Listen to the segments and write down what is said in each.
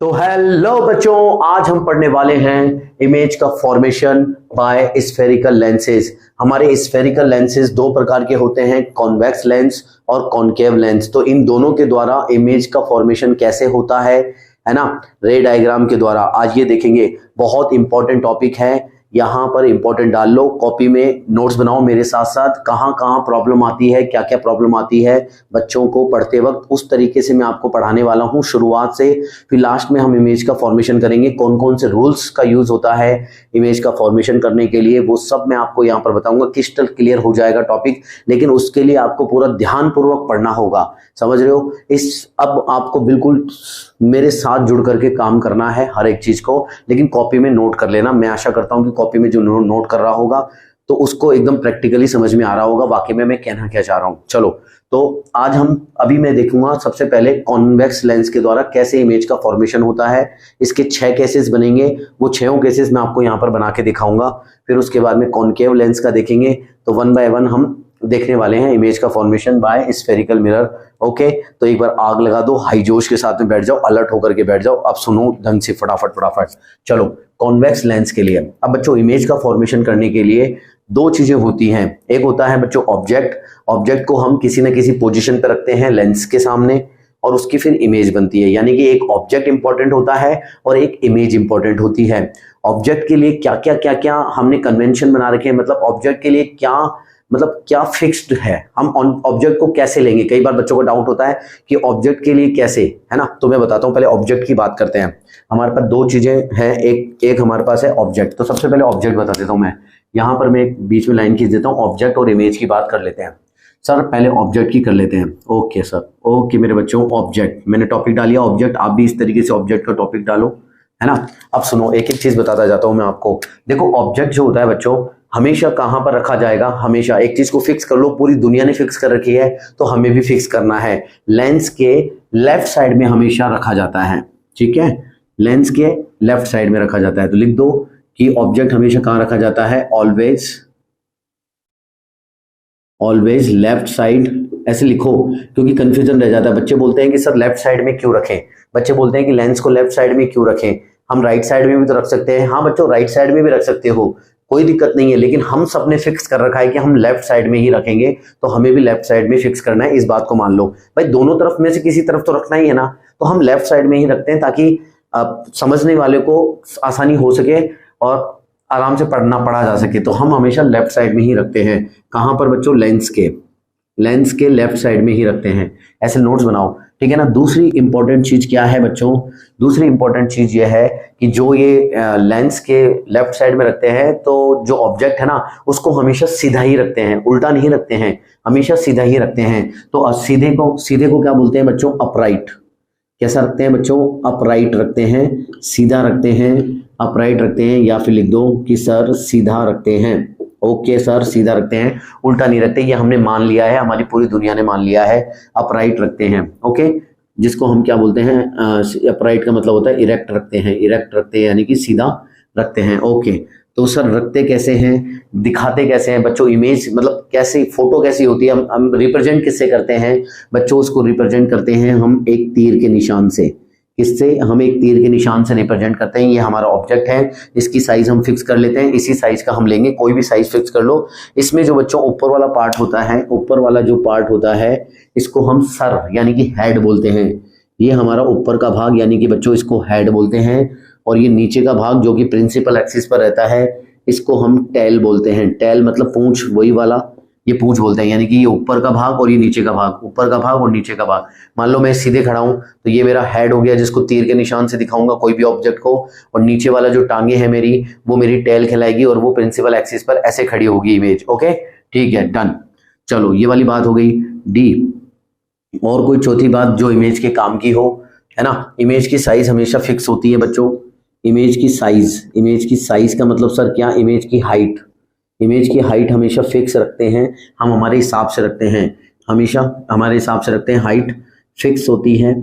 तो हेलो बच्चों, आज हम पढ़ने वाले हैं इमेज का फॉर्मेशन बाय स्फेरिकल लेंसेज। हमारे स्फेरिकल लेंसेज दो प्रकार के होते हैं, कॉन्वेक्स लेंस और कॉनकेव लेंस। तो इन दोनों के द्वारा इमेज का फॉर्मेशन कैसे होता है ना, रे डायग्राम के द्वारा आज ये देखेंगे। बहुत इंपॉर्टेंट टॉपिक है, यहाँ पर इंपॉर्टेंट डाल लो, कॉपी में नोट्स बनाओ मेरे साथ साथ। कहाँ कहाँ प्रॉब्लम आती है, क्या क्या प्रॉब्लम आती है बच्चों को पढ़ते वक्त, उस तरीके से मैं आपको पढ़ाने वाला हूँ शुरुआत से। फिर लास्ट में हम इमेज का फॉर्मेशन करेंगे, कौन कौन से रूल्स का यूज होता है इमेज का फॉर्मेशन करने के लिए, वो सब मैं आपको यहाँ पर बताऊंगा। क्रिस्टल क्लियर हो जाएगा टॉपिक, लेकिन उसके लिए आपको पूरा ध्यानपूर्वक पढ़ना होगा, समझ रहे हो। अब आपको बिल्कुल मेरे साथ जुड़ करके काम करना है हर एक चीज को, लेकिन कॉपी में नोट कर लेना। मैं आशा करता हूं कि कॉपी में जो नोट कर रहा होगा तो उसको एकदम प्रैक्टिकली समझ में आ रहा होगा वाकई में मैं कहना क्या चाह रहा हूं। चलो, तो आज अभी मैं देखूंगा सबसे पहले कॉन्वेक्स लेंस के द्वारा कैसे इमेज का फॉर्मेशन होता है। इसके 6 केसेस बनेंगे, वो 6 केसेस मैं आपको यहाँ पर बना के दिखाऊंगा। फिर उसके बाद में कॉनकेव लेंस का देखेंगे। तो 1 बाय 1 हम देखने वाले हैं इमेज का formation by spherical mirror. Okay, तो एक बार आग लगा दो, हाई जोश के साथ में बैठ जाओ, अलर्ट होकर के बैठ जाओ। अब सुनो ढंग से, फटाफट फटाफट। चलो, कॉन्वेक्स लेंस के लिए अब बच्चों इमेज का फॉर्मेशन करने के लिए 2 चीजें होती हैं। एक होता है बच्चों ऑब्जेक्ट। ऑब्जेक्ट को हम किसी न किसी पोजीशन पर रखते हैं लेंस के सामने, और उसकी फिर इमेज बनती है। यानी कि एक ऑब्जेक्ट इंपॉर्टेंट होता है और एक इमेज इंपॉर्टेंट होती है। ऑब्जेक्ट के लिए क्या क्या हमने कन्वेंशन बना रखे हैं, मतलब ऑब्जेक्ट के लिए क्या फिक्स्ड है, हम ऑब्जेक्ट को कैसे लेंगे। कई बार बच्चों को डाउट होता है कि ऑब्जेक्ट के लिए कैसे, है ना। तो मैं बताता हूं, पहले ऑब्जेक्ट की बात करते हैं। हमारे पास 2 चीजें हैं, एक हमारे पास है ऑब्जेक्ट। तो सबसे पहले ऑब्जेक्ट बता देता हूं मैं, यहां पर मैं एक बीच में लाइन खींच देता हूं। ऑब्जेक्ट और इमेज की बात कर लेते हैं सर, पहले ऑब्जेक्ट की कर लेते हैं। ओके सर, ओके मेरे बच्चों, ऑब्जेक्ट मैंने टॉपिक डाल दिया ऑब्जेक्ट। आप भी इस तरीके से ऑब्जेक्ट का टॉपिक डालो, है ना। अब सुनो, एक एक चीज बताता जाता हूं मैं आपको। देखो, ऑब्जेक्ट जो होता है बच्चों, हमेशा कहां पर रखा जाएगा, हमेशा एक चीज को फिक्स कर लो। पूरी दुनिया ने फिक्स कर रखी है तो हमें भी फिक्स करना है। लेंस के लेफ्ट साइड में हमेशा रखा जाता है, ठीक है, लेंस के लेफ्ट साइड में रखा जाता है। तो लिख दो कि ऑब्जेक्ट हमेशा कहां रखा जाता है, ऑलवेज लेफ्ट साइड। ऐसे लिखो क्योंकि कंफ्यूजन रह जाता है। बच्चे बोलते हैं कि सर लेफ्ट साइड में क्यों रखें, बच्चे बोलते हैं कि लेंस को लेफ्ट साइड में क्यों रखें, हम राइट साइड में भी तो रख सकते हैं। हाँ बच्चों, राइट साइड में भी रख सकते हो, कोई दिक्कत नहीं है, लेकिन हम सबने फिक्स कर रखा है कि हम लेफ्ट साइड में ही रखेंगे, तो हमें भी लेफ्ट साइड में फिक्स करना है। इस बात को मान लो भाई, दोनों तरफ में से किसी तरफ तो रखना ही है ना, तो हम लेफ्ट साइड में ही रखते हैं ताकि समझने वाले को आसानी हो सके और आराम से पढ़ा जा सके। तो हम हमेशा लेफ्ट साइड में ही रखते हैं। कहां पर बच्चों, लेंस के लेफ्ट साइड में ही रखते हैं। ऐसे नोट्स बनाओ, ठीक है ना। दूसरी इंपॉर्टेंट चीज क्या है बच्चों, दूसरी इंपॉर्टेंट चीज ये है कि जो ये लेंस के लेफ्ट साइड में रखते हैं, तो जो ऑब्जेक्ट है ना उसको हमेशा सीधा ही रखते हैं, उल्टा नहीं रखते हैं, हमेशा सीधा ही रखते हैं। तो सीधे को क्या बोलते हैं बच्चों, अपराइट। कैसा रखते हैं बच्चों, अपराइट रखते हैं, सीधा रखते हैं, अपराइट रखते हैं, या फिर लिख दो कि सर सीधा रखते हैं। ओके सर, सीधा रखते हैं, उल्टा नहीं रखते। ये हमने मान लिया है, हमारी पूरी दुनिया ने मान लिया है, अपराइट रखते हैं। ओके, जिसको हम क्या बोलते हैं, अपराइट का मतलब होता है इरेक्ट रखते हैं, इरेक्ट रखते हैं यानी कि सीधा रखते हैं। ओके, तो सर रखते कैसे हैं, दिखाते कैसे हैं बच्चों, इमेज मतलब कैसे, फोटो कैसी होती है, हम रिप्रेजेंट किससे करते हैं बच्चों, उसको रिप्रेजेंट करते हैं हम एक तीर के निशान से। किससे, हम एक तीर के निशान से रिप्रेजेंट करते हैं। ये हमारा ऑब्जेक्ट है, इसकी साइज हम फिक्स कर लेते हैं, इसी साइज का हम लेंगे, कोई भी साइज फिक्स कर लो। इसमें जो बच्चों ऊपर वाला पार्ट होता है, ऊपर वाला जो पार्ट होता है इसको हम सर यानी कि हेड बोलते हैं। ये हमारा ऊपर का भाग यानी कि बच्चों इसको हेड बोलते हैं, और ये नीचे का भाग जो कि प्रिंसिपल एक्सिस पर रहता है इसको हम टेल बोलते हैं। टेल मतलब पूंछ, वही वाला, ये पूंछ बोलते हैं। यानी कि ये ऊपर का भाग और ये नीचे का भाग, ऊपर का भाग और नीचे का भाग। मान लो मैं सीधे खड़ा हूं तो ये मेरा हेड हो गया, जिसको तीर के निशान से दिखाऊंगा कोई भी ऑब्जेक्ट को, और नीचे वाला जो टांगे है मेरी, वो मेरी टेल कहलाएगी, और वो प्रिंसिपल एक्सिस पर ऐसे खड़ी होगी इमेज। ओके, ठीक है, डन। चलो, ये वाली बात हो गई। डी, और कोई चौथी बात जो इमेज के काम की हो, है ना। इमेज की साइज हमेशा फिक्स होती है बच्चों। इमेज की साइज का मतलब सर क्या, इमेज की हाइट हमेशा फिक्स रखते हैं हम, हमारे हिसाब से रखते हैं, हमेशा हमारे हिसाब से रखते हैं, हाइट फिक्स होती है,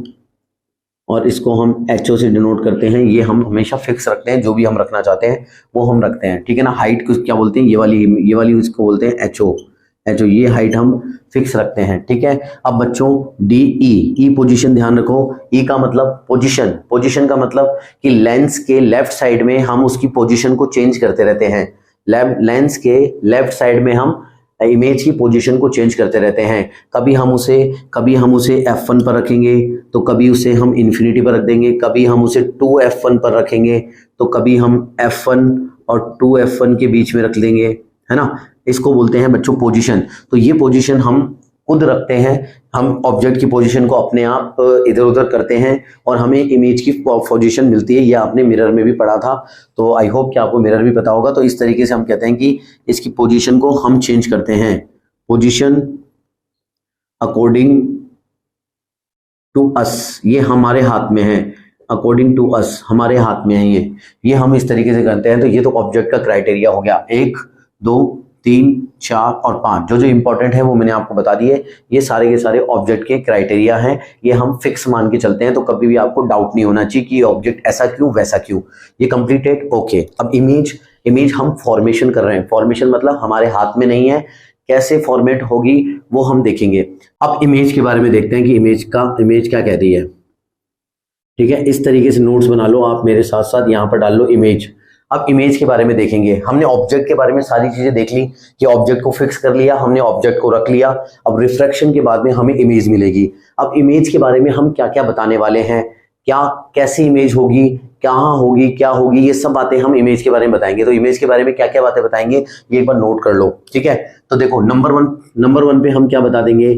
और इसको हम HO से डिनोट करते हैं। ये हम हमेशा फिक्स रखते हैं, जो भी हम रखना चाहते हैं वो हम रखते हैं, ठीक है ना। हाइट को क्या बोलते हैं, ये वाली इसको बोलते हैं HO, एच ओ, ये हाइट हम फिक्स रखते हैं, ठीक है। अब बच्चों डी ई पोजीशन ध्यान रखो। ई का मतलब पोजीशन, पोजीशन का मतलब कि लेंस के लेफ्ट साइड में हम उसकी पोजीशन को चेंज करते रहते हैं। लेंस के लेफ्ट साइड में हम इमेज की पोजीशन को चेंज करते रहते हैं। कभी हम उसे f1 पर रखेंगे तो कभी उसे हम इन्फिनिटी पर रख देंगे, कभी हम उसे 2f1 पर रखेंगे तो कभी हम f1 और 2f1 के बीच में रख देंगे, है ना। इसको बोलते हैं बच्चों पोजीशन। तो ये पोजीशन हम खुद रखते हैं, हम ऑब्जेक्ट की पोजीशन को अपने आप इधर उधर करते हैं और हमें इमेज की पोजीशन मिलती है। ये आपने मिरर में भी पढ़ा था, तो आई होप कि आपको मिरर भी पता होगा। तो इस तरीके से हम कहते हैं कि इसकी पोजीशन को हम चेंज करते हैं, पोजीशन अकॉर्डिंग टू अस, ये हमारे हाथ में है। अकॉर्डिंग टू अस, हमारे हाथ में है ये हम इस तरीके से करते हैं। तो ये तो ऑब्जेक्ट का क्राइटेरिया हो गया, 1 2 3 4 और 5, जो इंपॉर्टेंट है वो मैंने आपको बता दिए। ये सारे के सारे ऑब्जेक्ट के क्राइटेरिया हैं, ये हम फिक्स मान के चलते हैं। तो कभी भी आपको डाउट नहीं होना चाहिए कि ये ऑब्जेक्ट ऐसा क्यों वैसा क्यों। ये कंप्लीटेड, ओके। अब इमेज हम फॉर्मेशन कर रहे हैं। फॉर्मेशन मतलब हमारे हाथ में नहीं है, कैसे फॉर्मेट होगी वो हम देखेंगे। अब इमेज के बारे में देखते हैं कि इमेज क्या कहती है, ठीक है। इस तरीके से नोट्स बना लो आप मेरे साथ साथ, यहाँ पर डाल लो इमेज। अब इमेज के बारे में देखेंगे। हमने ऑब्जेक्ट के बारे में सारी चीजें देख ली कि ऑब्जेक्ट को फिक्स कर लिया, हमने ऑब्जेक्ट को रख लिया। अब रिफ्रैक्शन के बाद में हमें इमेज मिलेगी। अब इमेज के बारे में हम क्या क्या बताने वाले हैं, कैसी इमेज होगी, कहाँ होगी, क्या होगी, ये सब बातें हम इमेज के बारे में बताएंगे। तो इमेज के बारे में क्या क्या बातें बताएंगे ये एक बार नोट कर लो, ठीक है। तो देखो नंबर वन पे हम क्या बता देंगे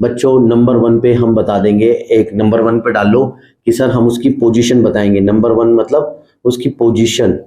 बच्चों, नंबर 1 पे हम बता देंगे, एक नंबर 1 पे डाल लो कि सर हम उसकी पोजीशन बताएंगे। नंबर 1 मतलब उसकी पोजीशन,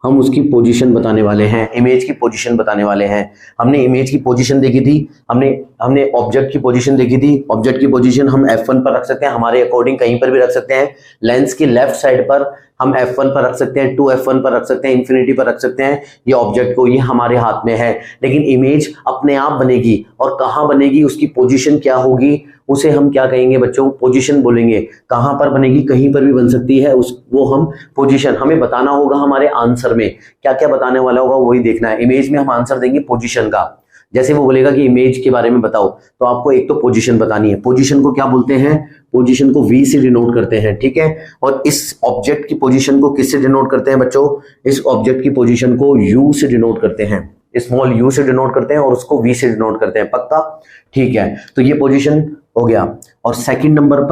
हम उसकी पोजीशन बताने वाले हैं, इमेज की पोजीशन बताने वाले हैं। हमने इमेज की पोजीशन देखी थी, हमने ऑब्जेक्ट की पोजीशन देखी थी। ऑब्जेक्ट की पोजीशन हम f1 पर रख सकते हैं, हमारे अकॉर्डिंग कहीं पर भी रख सकते हैं। लेंस की लेफ्ट साइड पर हम f1 पर रख सकते हैं, 2f1 पर रख सकते हैं, इन्फिनिटी पर रख सकते हैं। ये ऑब्जेक्ट को, ये हमारे हाथ में है। लेकिन इमेज अपने आप बनेगी, और कहाँ बनेगी, उसकी पोजीशन क्या होगी, उसे हम क्या कहेंगे बच्चों, पोजीशन बोलेंगे। कहां पर बनेगी, कहीं पर भी बन सकती है, वो हम पोजीशन, हमें बताना होगा हमारे आंसर में क्या क्या बताने वाला होगा, वही देखना है। इमेज में हम आंसर देंगे पोजीशन का। जैसे वो बोलेगा कि इमेज के बारे में बताओ, तो आपको एक तो पोजीशन बतानी है। पोजीशन को क्या बोलते हैं, पोजीशन को V से डिनोट करते हैं, ठीक है। और इस ऑब्जेक्ट की पोजीशन को किससे डिनोट करते हैं बच्चों, इस ऑब्जेक्ट की पोजीशन को U से डिनोट करते हैं, स्मॉल u से डिनोट करते हैं, और उसको V से डिनोट करते हैं, पक्का, ठीक है। तो ये पोजीशन हो गया। और सेकंड नंबर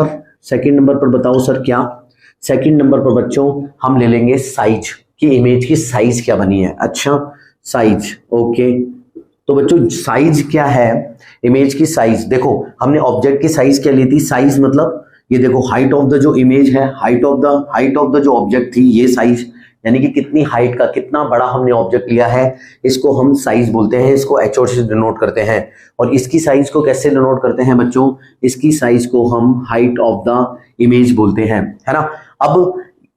पर बताओ सर क्या, सेकंड नंबर पर बच्चों हम ले लेंगे साइज, कि इमेज की साइज क्या बनी है। अच्छा साइज, ओके। तो बच्चों साइज क्या है, इमेज की साइज, देखो हमने ऑब्जेक्ट की साइज क्या ली थी, साइज मतलब ये देखो हाइट ऑफ द जो इमेज है, हाइट ऑफ द जो ऑब्जेक्ट थी, ये साइज, यानी कि कितनी हाइट का, कितना बड़ा हमने ऑब्जेक्ट लिया है, इसको हम साइज बोलते हैं। इसको HO से डिनोट करते हैं। और इसकी साइज को कैसे डिनोट करते हैं बच्चों, इसकी साइज को हम हाइट ऑफ द इमेज बोलते हैं, है ना। अब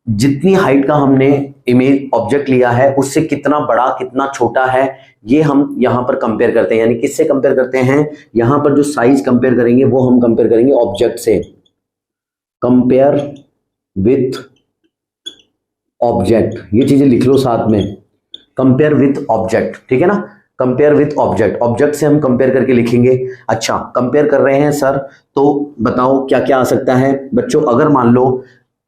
जितनी हाइट का हमने इमेज ऑब्जेक्ट लिया है, उससे कितना बड़ा कितना छोटा है, ये हम यहाँ पर कंपेयर करते हैं। यानी किससे कंपेयर करते हैं, यहाँ पर जो साइज कंपेयर करेंगे वो हम कंपेयर करेंगे ऑब्जेक्ट से। कंपेयर विथ ऑब्जेक्ट, ये चीजें लिख लो साथ में, कंपेयर विथ ऑब्जेक्ट, ठीक है ना। कंपेयर विथ ऑब्जेक्ट से हम कंपेयर करके लिखेंगे। अच्छा कंपेयर कर रहे हैं सर, तो बताओ क्या क्या आ सकता है बच्चों। अगर मान लो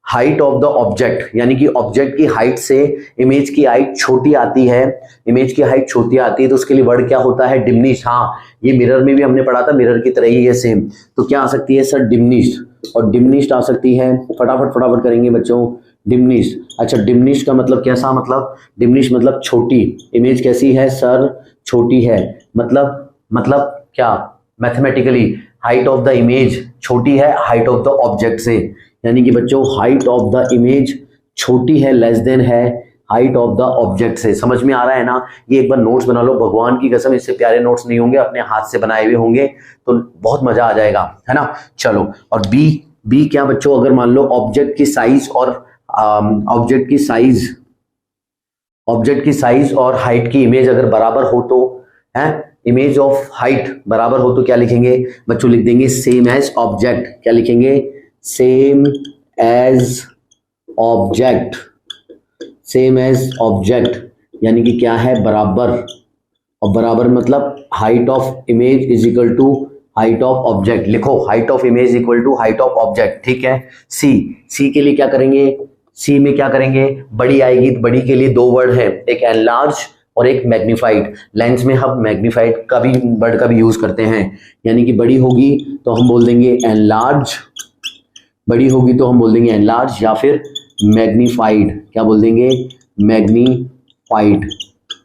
हाइट ऑफ द ऑब्जेक्ट, यानी कि ऑब्जेक्ट की हाइट से इमेज की हाइट छोटी आती है, तो उसके लिए वर्ड क्या होता है, डिमिनिश। हाँ ये मिरर में भी हमने पढ़ा था, मिरर की तरह ही है सेम। तो क्या आ सकती है सर, डिमिनिश, और डिमिनिश्ड आ सकती है। फटाफट करेंगे बच्चों, डिमिनिश्ड। अच्छा डिमिनिश्ड का मतलब कैसा, मतलब डिमिनिश्ड मतलब छोटी, इमेज कैसी है सर, छोटी है। मतलब क्या, mathematically height of the image छोटी है हाइट ऑफ द ऑब्जेक्ट से, यानी कि बच्चों हाइट ऑफ द इमेज छोटी है, लेस देन है हाइट ऑफ द ऑब्जेक्ट से। समझ में आ रहा है ना। ये एक बार नोट्स बना लो, भगवान की कसम इससे प्यारे नोट्स नहीं होंगे, अपने हाथ से बनाए हुए होंगे तो बहुत मजा आ जाएगा, है ना। चलो, और बी क्या बच्चों, अगर मान लो ऑब्जेक्ट की साइज और हाइट की इमेज अगर बराबर हो तो, है इमेज ऑफ हाइट बराबर हो तो क्या लिखेंगे बच्चों, लिख देंगे सेम एज ऑब्जेक्ट। क्या लिखेंगे, सेम एज ऑब्जेक्ट, यानी कि क्या है, बराबर, और बराबर मतलब height of image is equal to height of object. लिखो height of image equal to height of object, ठीक है। सी के लिए क्या करेंगे, सी में क्या करेंगे, बड़ी आएगी तो बड़ी के लिए दो वर्ड है, एक एनलार्ज और एक मैग्नीफाइड। लेंस में हम मैग्नीफाइड का भी वर्ड का भी यूज करते हैं, यानी कि बड़ी होगी तो हम बोल देंगे एनलार्ज, बड़ी होगी तो हम बोल देंगे एनलार्ज, या फिर मैग्नीफाइड, क्या बोल देंगे, मैग्नीफाइड,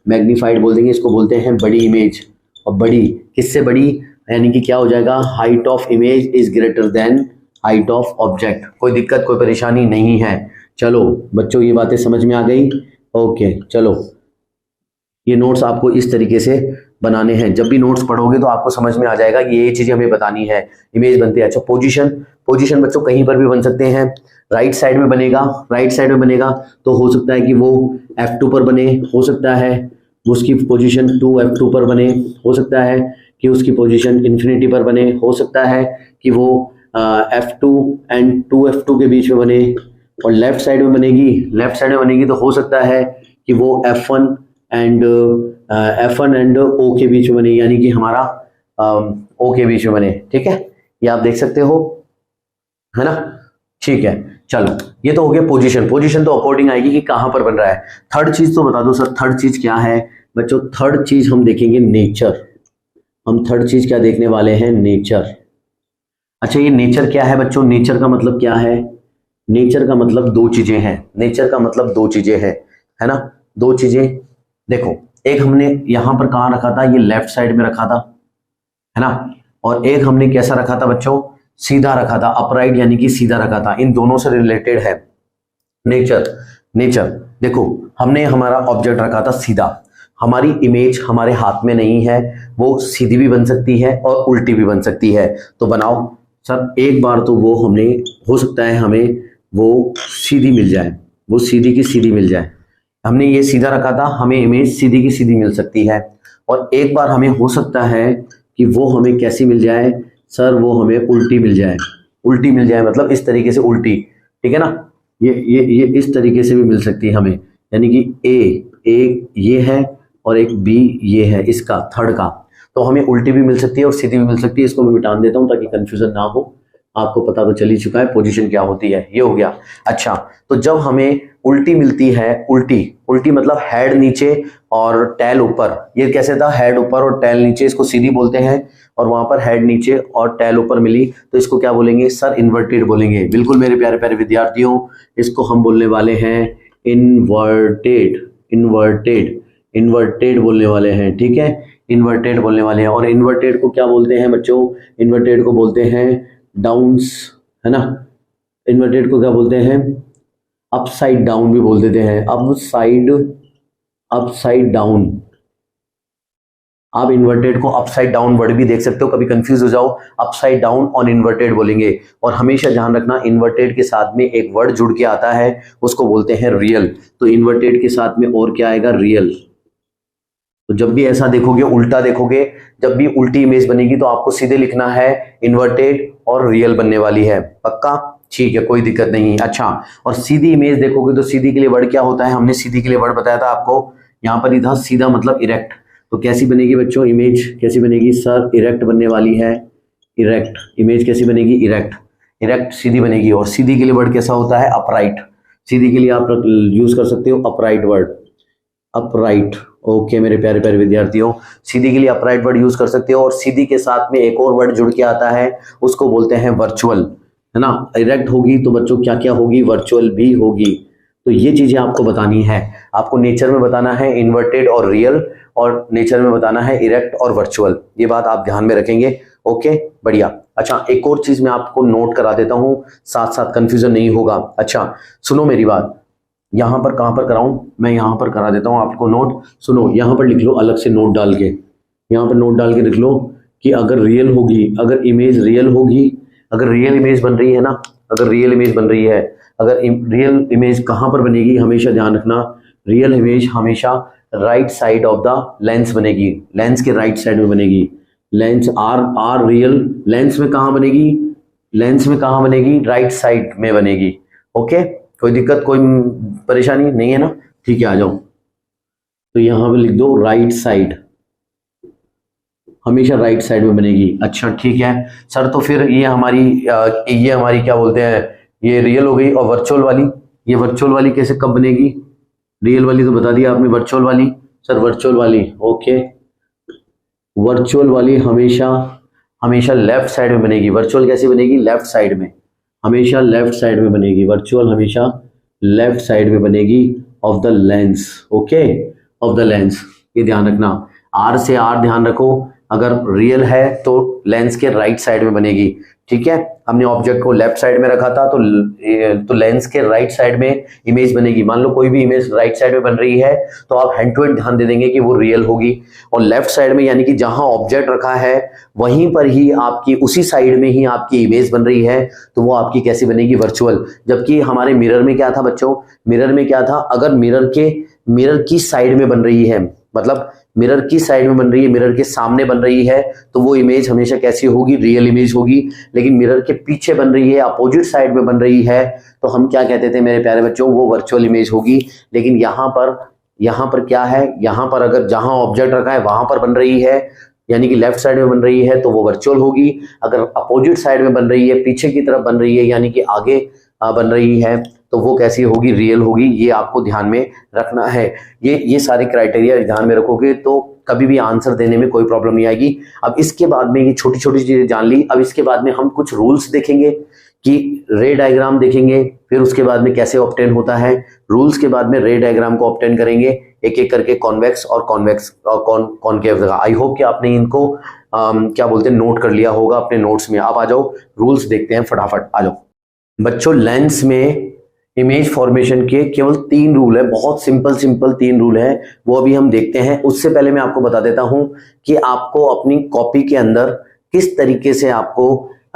मैग्नीफाइड बोल देंगे, इसको बोलते हैं बड़ी इमेज। और बड़ी किससे बड़ी, यानी कि क्या हो जाएगा, height of image is greater than height of object. कोई दिक्कत कोई परेशानी नहीं है। चलो बच्चों ये बातें समझ में आ गई, ओके। चलो ये नोट्स आपको इस तरीके से बनाने हैं, जब भी नोट्स पढ़ोगे तो आपको समझ में आ जाएगा कि ये चीजें हमें बतानी है। इमेज बनते हैं, अच्छा पोजीशन, पोजीशन बच्चों कहीं पर भी बन सकते हैं। राइट साइड में बनेगा, राइट साइड में बनेगा तो हो सकता है कि वो F2 पर बने, हो सकता है उसकी पोजीशन 2F2 पर बने, हो सकता है कि उसकी पोजीशन इन्फिनिटी पर बने, हो सकता है कि वो F2 एंड 2F2 के बीच में बने। और लेफ्ट साइड में बनेगी, लेफ्ट साइड में बनेगी तो हो सकता है कि वो F1 एंड O के बीच में बने, यानी कि हमारा O के बीच में बने, ठीक है। ये आप देख सकते हो, है ना, ठीक है। चलो ये तो हो गया पोजीशन, पोजीशन तो अकॉर्डिंग आएगी कि कहां पर बन रहा है। थर्ड चीज तो बता दो सर, थर्ड चीज क्या है बच्चों, थर्ड चीज हम देखेंगे नेचर। हम थर्ड चीज क्या देखने वाले हैं, नेचर। अच्छा ये नेचर क्या है बच्चों, नेचर का मतलब क्या है, नेचर का मतलब दो चीजें हैं, नेचर का मतलब दो चीजें हैं, है ना, दो चीजें। देखो एक हमने यहां पर कहां रखा था, ये लेफ्ट साइड में रखा था, है ना, और एक हमने कैसा रखा था बच्चों, सीधा रखा था, अपराइट यानी कि सीधा रखा था। इन दोनों से रिलेटेड है नेचर। नेचर देखो हमने हमारा ऑब्जेक्ट रखा था सीधा, हमारी इमेज हमारे हाथ में नहीं है, वो सीधी भी बन सकती है और उल्टी भी बन सकती है। तो बनाओ सर, एक बार तो वो हमने, हो सकता है हमें वो सीधी मिल जाए, वो सीधी की सीधी मिल जाए। हमने ये सीधा रखा था, हमें इमेज सीधी की सीधी मिल सकती है। और एक बार हमें हो सकता है कि वो हमें कैसी मिल जाए सर, वो हमें उल्टी मिल जाए, उल्टी मिल जाए मतलब इस तरीके से उल्टी, ठीक है ना। ये इस तरीके से भी मिल सकती है हमें, यानी कि एक ये है और एक बी ये है, इसका थर्ड का, तो हमें उल्टी भी मिल सकती है और सीधी भी मिल सकती है। इसको मैं मिटा देता हूं ताकि कंफ्यूजन ना हो, आपको पता तो चल ही चुका है पोजीशन क्या होती है, ये हो गया। अच्छा तो जब हमें उल्टी मिलती है, उल्टी, उल्टी मतलब हेड नीचे और टैल ऊपर, ये कैसे था, हेड ऊपर और टैल नीचे, इसको सीधी बोलते हैं। और वहां पर हेड नीचे और टैल ऊपर मिली तो इसको क्या बोलेंगे सर, इन्वर्टेड बोलेंगे। बिल्कुल मेरे प्यारे प्यारे विद्यार्थियों, इसको हम बोलने वाले हैं इन्वर्टेड, इन्वर्टेड, इन्वर्टेड बोलने वाले हैं, ठीक है, इन्वर्टेड बोलने वाले हैं। और इन्वर्टेड को क्या बोलते हैं बच्चों, इन्वर्टेड को बोलते हैं डाउन्स, है ना, इन्वर्टेड को क्या बोलते हैं, अपसाइड डाउन भी बोल देते हैं, अपसाइड, अपसाइड डाउन। आप इन्वर्टेड को अपसाइड डाउन वर्ड भी देख सकते हो, कभी कंफ्यूज हो जाओ अपसाइड डाउन और इन्वर्टेड बोलेंगे। और हमेशा ध्यान रखना इन्वर्टेड के साथ में एक वर्ड जुड़ के आता है, उसको बोलते हैं रियल। तो इन्वर्टेड के साथ में और क्या आएगा, रियल। तो जब भी ऐसा देखोगे, उल्टा देखोगे, जब भी उल्टी इमेज बनेगी तो आपको सीधे लिखना है इन्वर्टेड और रियल बनने वाली है, पक्का, ठीक है, कोई दिक्कत नहीं। अच्छा और सीधी इमेज देखोगे तो सीधी के लिए वर्ड क्या होता है, हमने सीधी के लिए वर्ड बताया था आपको, यहाँ पर ही था, सीधा मतलब इरेक्ट। तो कैसी बनेगी बच्चों इमेज, कैसी बनेगी सर, इरेक्ट बनने वाली है, इरेक्ट। इमेज कैसी बनेगी, इरेक्ट, इरेक्ट सीधी बनेगी। और सीधी के लिए वर्ड कैसा होता है, अपराइट। सीधी के लिए आप यूज कर सकते हो अपराइट वर्ड, अपराइट, ओके मेरे प्यारे प्यारे विद्यार्थियों, सीधी के लिए अपराइट वर्ड यूज कर सकते हो। और सीधी के साथ में एक और वर्ड जुड़ के आता है, उसको बोलते हैं वर्चुअल, है ना। इरेक्ट होगी तो बच्चों क्या क्या होगी, वर्चुअल भी होगी। तो ये चीजें आपको बतानी है, आपको नेचर में बताना है इन्वर्टेड और रियल, और नेचर में बताना है इरेक्ट और वर्चुअल। ये बात आप ध्यान में रखेंगे, ओके बढ़िया। अच्छा एक और चीज मैं आपको नोट करा देता हूं, साथ साथ कंफ्यूजन नहीं होगा। अच्छा सुनो मेरी बात, यहां पर कहां पर कराऊं, मैं यहां पर करा देता हूं आपको नोट। सुनो यहां पर लिख लो अलग से नोट डाल के, यहां पर नोट डाल के लिख लो कि अगर रियल होगी, अगर इमेज रियल होगी, अगर रियल इमेज बन रही है ना, अगर रियल इमेज बन रही है, अगर रियल इमेज कहां पर बनेगी, हमेशा ध्यान रखना, रियल इमेज हमेशा right side of the lens बनेगी, लेंस के राइट साइड में बनेगी। लेंस आर रियल, लेंस में कहां बनेगी, लेंस में कहां बनेगी, राइट साइड में बनेगी, ओके। कोई दिक्कत कोई परेशानी नहीं है ना, ठीक है आ जाओ। तो यहां पे लिख दो राइट साइड, हमेशा राइट साइड में बनेगी। अच्छा ठीक है सर, तो फिर ये हमारी क्या बोलते हैं, ये रियल हो गई। और वर्चुअल वाली, ये वर्चुअल वाली कैसे कब बनेगी? रियल वाली तो बता दिया आपने, वर्चुअल वाली सर, वर्चुअल वाली ओके, वर्चुअल वाली हमेशा लेफ्ट साइड में बनेगी। वर्चुअल कैसे बनेगी? लेफ्ट साइड में, हमेशा लेफ्ट साइड में बनेगी। वर्चुअल हमेशा लेफ्ट साइड में बनेगी of the lens, okay, of the lens. ये ध्यान रखना, आर से आर ध्यान रखो, अगर रियल है तो लेंस के राइट साइड में बनेगी। ठीक है, हमने ऑब्जेक्ट को लेफ्ट साइड में रखा था तो लेंस के राइट साइड में इमेज बनेगी। मान लो कोई भी इमेज राइट साइड में बन रही है तो आप हैंड टू हैंड ध्यान दे देंगे कि वो रियल होगी। और लेफ्ट साइड में यानी कि जहां ऑब्जेक्ट रखा है वहीं पर ही आपकी, उसी साइड में ही आपकी इमेज बन रही है, तो वो आपकी कैसी बनेगी? वर्चुअल। जबकि हमारे मिरर में क्या था बच्चों? मिरर में क्या था? अगर मिरर की साइड में बन रही है, मतलब मिरर की साइड में बन रही है, मिरर के सामने बन रही है, तो वो इमेज हमेशा कैसी होगी? रियल इमेज होगी। लेकिन मिरर के पीछे बन रही है, अपोजिट साइड में बन रही है, तो हम क्या कहते थे मेरे प्यारे बच्चों? वो वर्चुअल इमेज होगी। लेकिन यहाँ पर क्या है? यहाँ पर अगर जहां ऑब्जेक्ट रखा है वहां पर बन रही है, यानी कि लेफ्ट साइड में बन रही है, तो वो वर्चुअल होगी। अगर अपोजिट साइड में बन रही है, पीछे की तरफ बन रही है, यानी कि आगे बन रही है, तो वो कैसी होगी? रियल होगी। ये आपको ध्यान में रखना है। ये सारे क्राइटेरिया ध्यान में रखोगे तो कभी भी आंसर देने में कोई प्रॉब्लम नहीं आएगी। अब इसके बाद में ये छोटी छोटी चीजें जान ली, अब इसके बाद में हम कुछ रूल्स देखेंगे कि रे डायग्राम देखेंगे, फिर उसके बाद में कैसे ऑब्टेन होता है। रूल्स के बाद में रे डायग्राम को ऑब्टेन करेंगे एक एक करके, कॉन्वेक्स और कॉनकेव। आई होप कि आपने इनको क्या बोलते हैं, नोट कर लिया होगा अपने नोट्स में। अब आ जाओ, रूल्स देखते हैं फटाफट, आ जाओ बच्चों। लेंस में इमेज फॉर्मेशन के केवल 3 रूल है, बहुत सिंपल 3 रूल है, वो अभी हम देखते हैं। उससे पहले मैं आपको बता देता हूं कि आपको अपनी कॉपी के अंदर किस तरीके से आपको,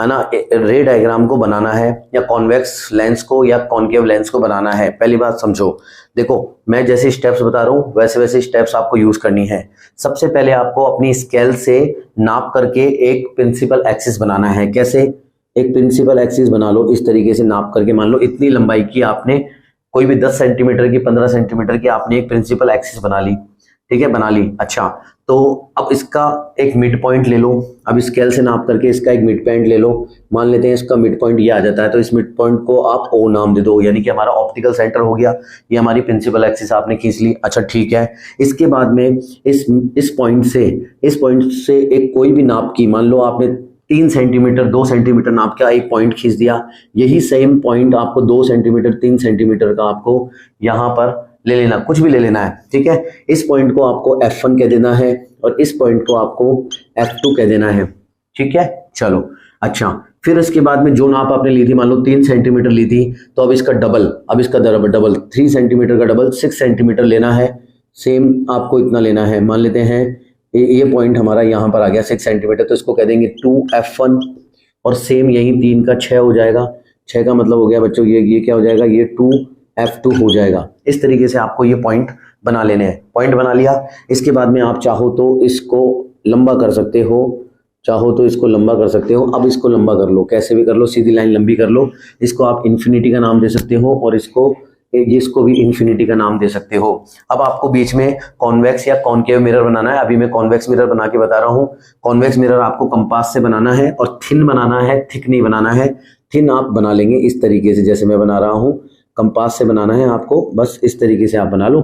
है ना, रे डायग्राम को बनाना है, या कॉन्वेक्स लेंस को या कॉनकेव लेंस को बनाना है। पहली बात समझो, देखो मैं जैसे स्टेप्स बता रहा हूं वैसे वैसे स्टेप्स आपको यूज करनी है। सबसे पहले आपको अपनी स्केल से नाप करके एक प्रिंसिपल एक्सिस बनाना है। कैसे? एक प्रिंसिपल एक्सिस बना लो इस तरीके से, नाप करके। मान लो इतनी लंबाई की आपने, कोई भी 10 सेंटीमीटर की, 15 सेंटीमीटर की आपने एक प्रिंसिपल एक्सिस बना ली। ठीक है, बना ली। अच्छा, तो अब इसका एक मिड पॉइंट ले लो। अब स्केल से नाप करके इसका एक मिड पॉइंट ले लो। मान लेते हैं इसका मिड पॉइंट ये आ जाता है, तो इस मिड पॉइंट को आप ओ नाम दे दो, यानी कि हमारा ऑप्टिकल सेंटर हो गया। ये हमारी प्रिंसिपल एक्सिस आपने खींच ली। अच्छा ठीक है, इसके बाद में इस पॉइंट से एक कोई भी नाप की, मान लो आपने 3 सेंटीमीटर 2 सेंटीमीटर नाप का एक पॉइंट खींच दिया। यही सेम पॉइंट आपको 2 सेंटीमीटर 3 सेंटीमीटर का आपको यहाँ पर ले लेना, कुछ भी ले लेना है। ठीक है, इस पॉइंट को आपको F1 कह देना है और इस पॉइंट को आपको F2 कह देना है। ठीक है, चलो। अच्छा, फिर इसके बाद में जो नाप आपने ली थी, मान लो 3 सेंटीमीटर ली थी, तो अब इसका डबल 3 सेंटीमीटर का डबल 6 सेंटीमीटर लेना है। सेम आपको इतना लेना है। मान लेते हैं ये पॉइंट हमारा यहाँ पर आ गया 6 सेंटीमीटर, तो इसको कह देंगे 2F1। और सेम यही 3 का 6 हो जाएगा। 6 का मतलब हो गया बच्चों, ये क्या हो जाएगा? ये 2F2 हो जाएगा। इस तरीके से आपको ये पॉइंट बना लेने हैं। पॉइंट बना लिया, इसके बाद में आप चाहो तो इसको लंबा कर सकते हो, अब इसको लंबा कर लो, कैसे भी कर लो, सीधी लाइन लंबी कर लो। इसको आप इन्फिनिटी का नाम दे सकते हो और इसको भी इन्फिनिटी का नाम दे सकते हो। अब आपको बीच में कॉन्वेक्स या कॉनकेव मिरर बनाना है। अभी मैं कॉन्वेक्स मिरर बना के बता रहा हूँ। कॉन्वेक्स मिरर आपको कंपास से बनाना है और थिन बनाना है, थिक नहीं बनाना है। थिन आप बना लेंगे इस तरीके से, जैसे मैं बना रहा हूँ। कंपास से बनाना है आपको, बस इस तरीके से आप बना लो।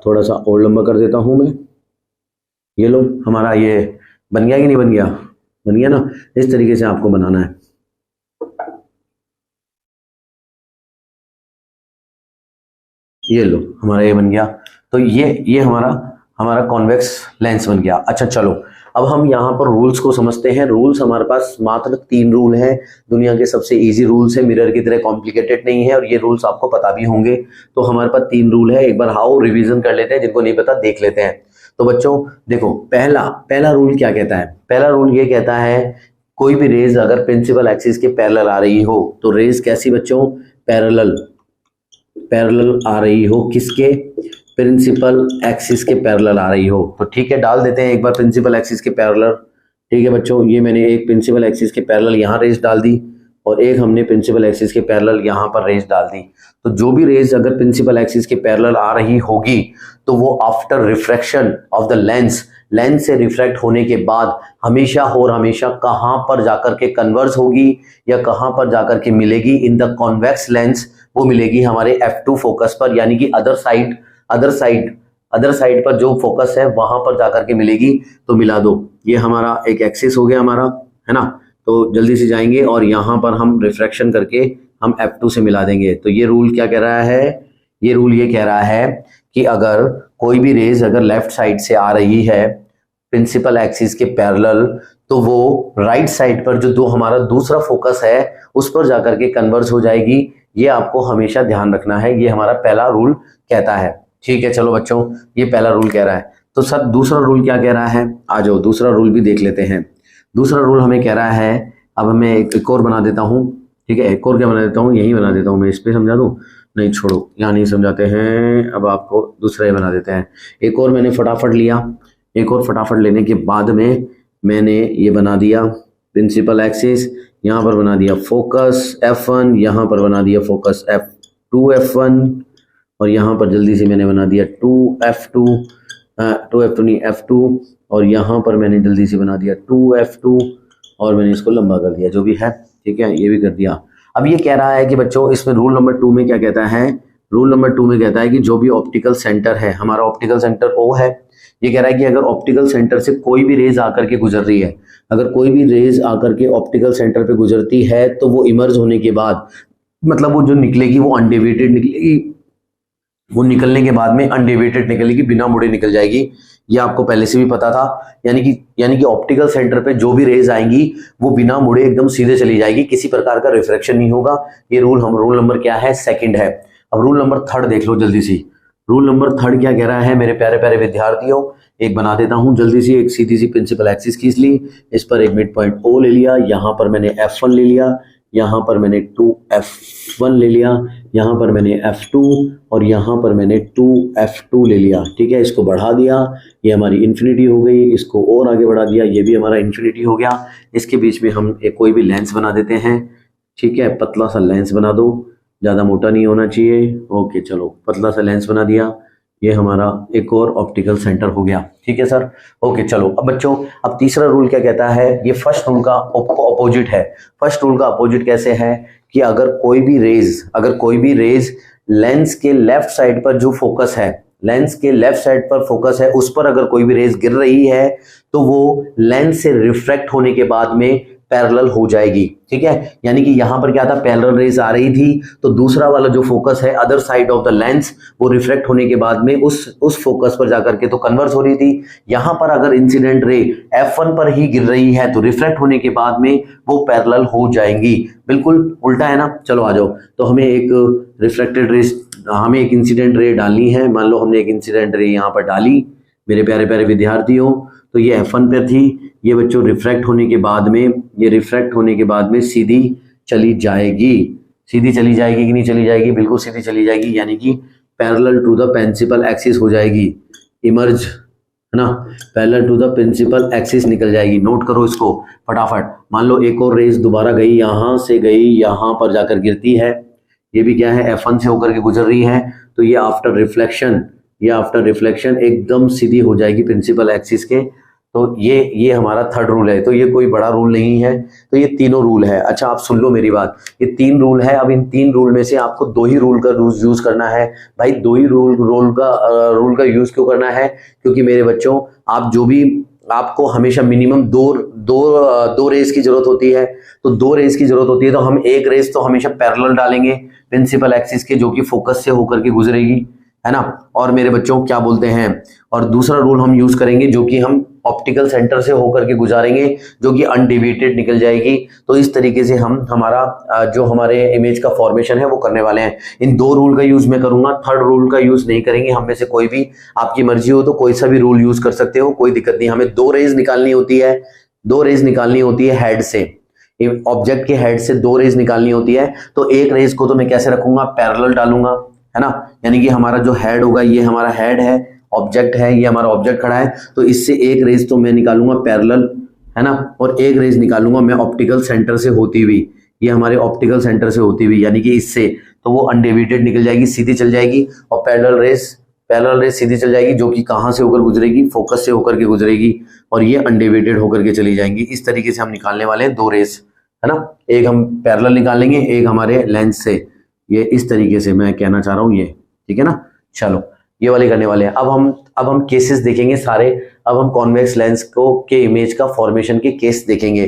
थोड़ा सा और लंबा कर देता हूँ मैं। ये लो, हमारा ये बन गया कि नहीं बन गया? बन गया ना। इस तरीके से आपको बनाना है। ये लो, हमारा ये बन गया। तो ये हमारा कॉन्वेक्स लेंस बन गया। अच्छा चलो, अब हम यहाँ पर रूल्स को समझते हैं। रूल्स हमारे पास मात्र 3 रूल हैं, दुनिया के सबसे इजी रूल्स है, मिरर की तरह कॉम्प्लिकेटेड नहीं है, और ये रूल्स आपको पता भी होंगे। तो हमारे पास 3 रूल है। एक बार हाउ रिवीजन कर लेते हैं, जिनको नहीं पता देख लेते हैं। तो बच्चों देखो, पहला रूल क्या कहता है? पहला रूल ये कहता है, कोई भी रेज अगर प्रिंसिपल एक्सिस के पैरेलल आ रही हो, तो रेज कैसी बच्चों? पैरेलल आ रही हो, किसके? प्रिंसिपल एक्सिस के पैरेलल आ रही हो। तो ठीक है, डाल देते हैं एक बार प्रिंसिपल एक्सिस के पैरेलल। ठीक है बच्चों, ये मैंने एक प्रिंसिपल एक्सिस के पैरेलल यहाँ रेज डाल दी और एक हमने प्रिंसिपल एक्सिस के पैरेलल यहाँ पर रेज डाल दी। तो जो भी रेज अगर प्रिंसिपल एक्सिस के पैरेलल आ रही होगी, तो वो after refraction of the lens lens से रिफ्रैक्ट होने के बाद हमेशा और हमेशा कहां पर जाकर के कन्वर्स होगी या कहां पर जाकर के मिलेगी, इन द कॉन्वेक्स लेंस, वो मिलेगी हमारे F2 फोकस पर, यानी कि अदर साइड पर जो फोकस है वहां पर जाकर के मिलेगी। तो मिला दो, ये हमारा एक एक्सिस हो गया हमारा, है ना। तो जल्दी से जाएंगे और यहां पर हम रिफ्रैक्शन करके हम F2 से मिला देंगे। तो ये रूल क्या कह रहा है, ये रूल ये कह रहा है कि अगर कोई भी रेज अगर लेफ्ट साइड से आ रही है प्रिंसिपल एक्सिस के पैरेलल, तो वो राइट साइड पर जो हमारा दूसरा फोकस है उस पर जाकर के कन्वर्स हो जाएगी। ये आपको हमेशा ध्यान रखना है, ये हमारा पहला रूल कहता है। ठीक है, चलो बच्चों, ये पहला रूल कह रहा है। तो सर दूसरा रूल क्या कह रहा है, आ जाओ दूसरा रूल भी देख लेते हैं। दूसरा रूल हमें कह रहा है, अब मैं एक और बना देता हूँ, ठीक है, एक और क्या बना देता हूँ, यही बना देता हूँ मैं, इस पे समझा दूँ, नहीं छोड़ो, यहाँ नहीं समझाते हैं, अब आपको दूसरा ही बना देते हैं। एक और मैंने फटाफट लिया, एक और फटाफट लेने के बाद में मैंने ये बना दिया प्रिंसिपल एक्सिस, यहाँ पर बना दिया फोकस F1, यहाँ पर बना दिया फोकस F2 F1, और यहाँ पर जल्दी से मैंने बना दिया 2F2 नहीं F2, और यहाँ पर मैंने जल्दी से बना दिया 2F2, और मैंने इसको लंबा कर दिया, जो भी है, ठीक है, ये भी कर दिया। अब ये कह रहा है कि बच्चों इसमें रूल नंबर 2 में क्या कहता है, रूल नंबर 2 में कहता है कि जो भी ऑप्टिकल सेंटर है, हमारा ऑप्टिकल सेंटर O है, ये कह रहा है कि अगर ऑप्टिकल सेंटर से कोई भी रेज आकर के गुजर रही है, अगर कोई भी रेज आकर के ऑप्टिकल सेंटर पे गुजरती है, तो वो इमर्ज होने के बाद, मतलब वो जो निकलेगी वो अनडेविएटेड निकलेगी, वो निकलने के बाद में अनडेविएटेड निकलेगी, बिना मुड़े निकल जाएगी। ये आपको पहले से भी पता था, यानी कि ऑप्टिकल सेंटर पे जो भी रेज आएंगी वो बिना मुड़े एकदम सीधे चली जाएगी, किसी प्रकार का रिफ्रैक्शन नहीं होगा। ये रूल नंबर क्या है, सेकंड है। अब रूल नंबर 3 देख लो जल्दी से। रूल नंबर 3 क्या कह रहा है मेरे प्यारे प्यारे विद्यार्थियों, एक बना देता हूं जल्दी से। एक सीधी सी प्रिंसिपल एक्सिस खींच ली, इस पर एक मिड पॉइंट O ले लिया, यहाँ पर मैंने F1 ले लिया, यहाँ पर मैंने 2F1 ले लिया, यहाँ पर मैंने F2, और यहाँ पर मैंने 2F2 ले लिया। ठीक है, इसको बढ़ा दिया, ये हमारी इन्फिनिटी हो गई, इसको और आगे बढ़ा दिया, ये भी हमारा इन्फिनिटी हो गया। इसके बीच में हम एक कोई भी लेंस बना देते हैं, ठीक है, पतला सा लेंस बना दो, ज़्यादा मोटा नहीं होना चाहिए। ओके, चलो पतला सा लेंस बना दिया, ये हमारा एक और ऑप्टिकल सेंटर हो गया। ठीक है सर, ओके चलो। अब बच्चों, अब तीसरा रूल क्या कहता है, ये फर्स्ट रूल का अपोजिट है। फर्स्ट रूल का अपोजिट कैसे है कि अगर कोई भी रेज लेंस के लेफ्ट साइड पर जो फोकस है, लेंस के लेफ्ट साइड पर फोकस है, उस पर अगर कोई भी रेज गिर रही है, तो वो लेंस से रिफ्रैक्ट होने के बाद में पैरेलल हो जाएगी। ठीक है, यानी कि यहां पर क्या था, पैरेलल रेज आ रही थी, तो दूसरा वाला जो फोकस है other side of the lens, वो रिफ्लेक्ट होने के बाद में उस फोकस पर जाकर के तो कन्वर्स हो रही थी। यहां पर अगर इंसिडेंट रे F1 पर ही गिर रही है, तो रिफ्लेक्ट होने के बाद में वो पैरेलल हो जाएंगी। बिल्कुल उल्टा है ना। चलो आ जाओ, तो हमें एक रिफ्लेक्टेड रे, हमें एक इंसिडेंट रे डालनी है। मान लो हमने एक इंसिडेंट रे यहाँ पर डाली मेरे प्यारे प्यारे विद्यार्थियों, तो ये F1 पर थी, ये बच्चों रिफ्रैक्ट होने के बाद में सीधी चली जाएगी। सीधी चली जाएगी कि नहीं चली जाएगी, बिल्कुल सीधी चली जाएगी, यानी कि parallel to the principal axis हो जाएगी, इमर्ज, है ना, parallel to the principal axis निकल जाएगी। नोट करो इसको फटाफट। मान लो एक और रेस दोबारा गई, यहां से गई, यहां पर जाकर गिरती है, ये भी क्या है, F1 से होकर के गुजर रही है, तो ये आफ्टर रिफ्लेक्शन एकदम सीधी हो जाएगी प्रिंसिपल एक्सिस के। तो ये हमारा थर्ड रूल है। तो ये कोई बड़ा रूल नहीं है, तो ये तीनों रूल है। अच्छा, आप सुन लो मेरी बात, ये 3 रूल है। अब इन 3 रूल में से आपको 2 ही रूल का यूज करना है। भाई 2 ही रूल का यूज क्यों करना है, क्योंकि मेरे बच्चों, आप जो भी, आपको हमेशा मिनिमम दो रेस की जरूरत होती है। तो 2 रेस की जरूरत होती है, तो हम एक रेस तो हमेशा पैरेलल डालेंगे प्रिंसिपल एक्सिस के, जो कि फोकस से होकर के गुजरेगी, है ना। और मेरे बच्चों क्या बोलते हैं, और दूसरा रूल हम यूज करेंगे जो कि हम ऑप्टिकल सेंटर से होकर के गुजारेंगे, जो कि अनडेविएटेड निकल जाएगी। तो इस तरीके से हम हमारा जो हमारे इमेज का फॉर्मेशन है वो करने वाले हैं। इन 2 रूल का यूज मैं करूंगा, थर्ड रूल का यूज नहीं करेंगे। हम में से कोई भी, आपकी मर्जी हो तो कोई सा भी रूल यूज कर सकते हो, कोई दिक्कत नहीं। हमें 2 रेज निकालनी होती है, 2 रेज निकालनी होती है हेड से, ऑब्जेक्ट के हेड से 2 रेज निकालनी होती है। तो एक रेज को तो मैं कैसे रखूंगा, पैरेलल डालूंगा, है ना, यानी कि हमारा जो हेड होगा, ये हमारा हेड है, ऑब्जेक्ट है, ये हमारा ऑब्जेक्ट खड़ा है, तो इससे एक रेज तो मैं निकालूंगा पैरेलल, है ना, और एक रेज निकालूंगा मैं ऑप्टिकल सेंटर से होती हुई, ये हमारे ऑप्टिकल सेंटर से होती हुई, यानी कि इससे, तो वो अनडेविएटेड निकल जाएगी, सीधी चल जाएगी, और पैरेलल रेज पैरेलल रेस सीधी चल जाएगी, जो कि कहां से होकर गुजरेगी, फोकस से होकर के गुजरेगी, और ये अनडिवाइडेड होकर के चली जाएंगी। इस तरीके से हम निकालने वाले हैं 2 रेस, है ना। एक हम पैरेलल निकालेंगे, एक हमारे लेंस से, ये इस तरीके से मैं कहना चाह रहा हूं, ये ठीक है ना। चलो ये वाले करने वाले हैं। अब हम केसेस देखेंगे सारे। अब हम कॉन्वेक्स लेंस को के इमेज का फॉर्मेशन के केस देखेंगे।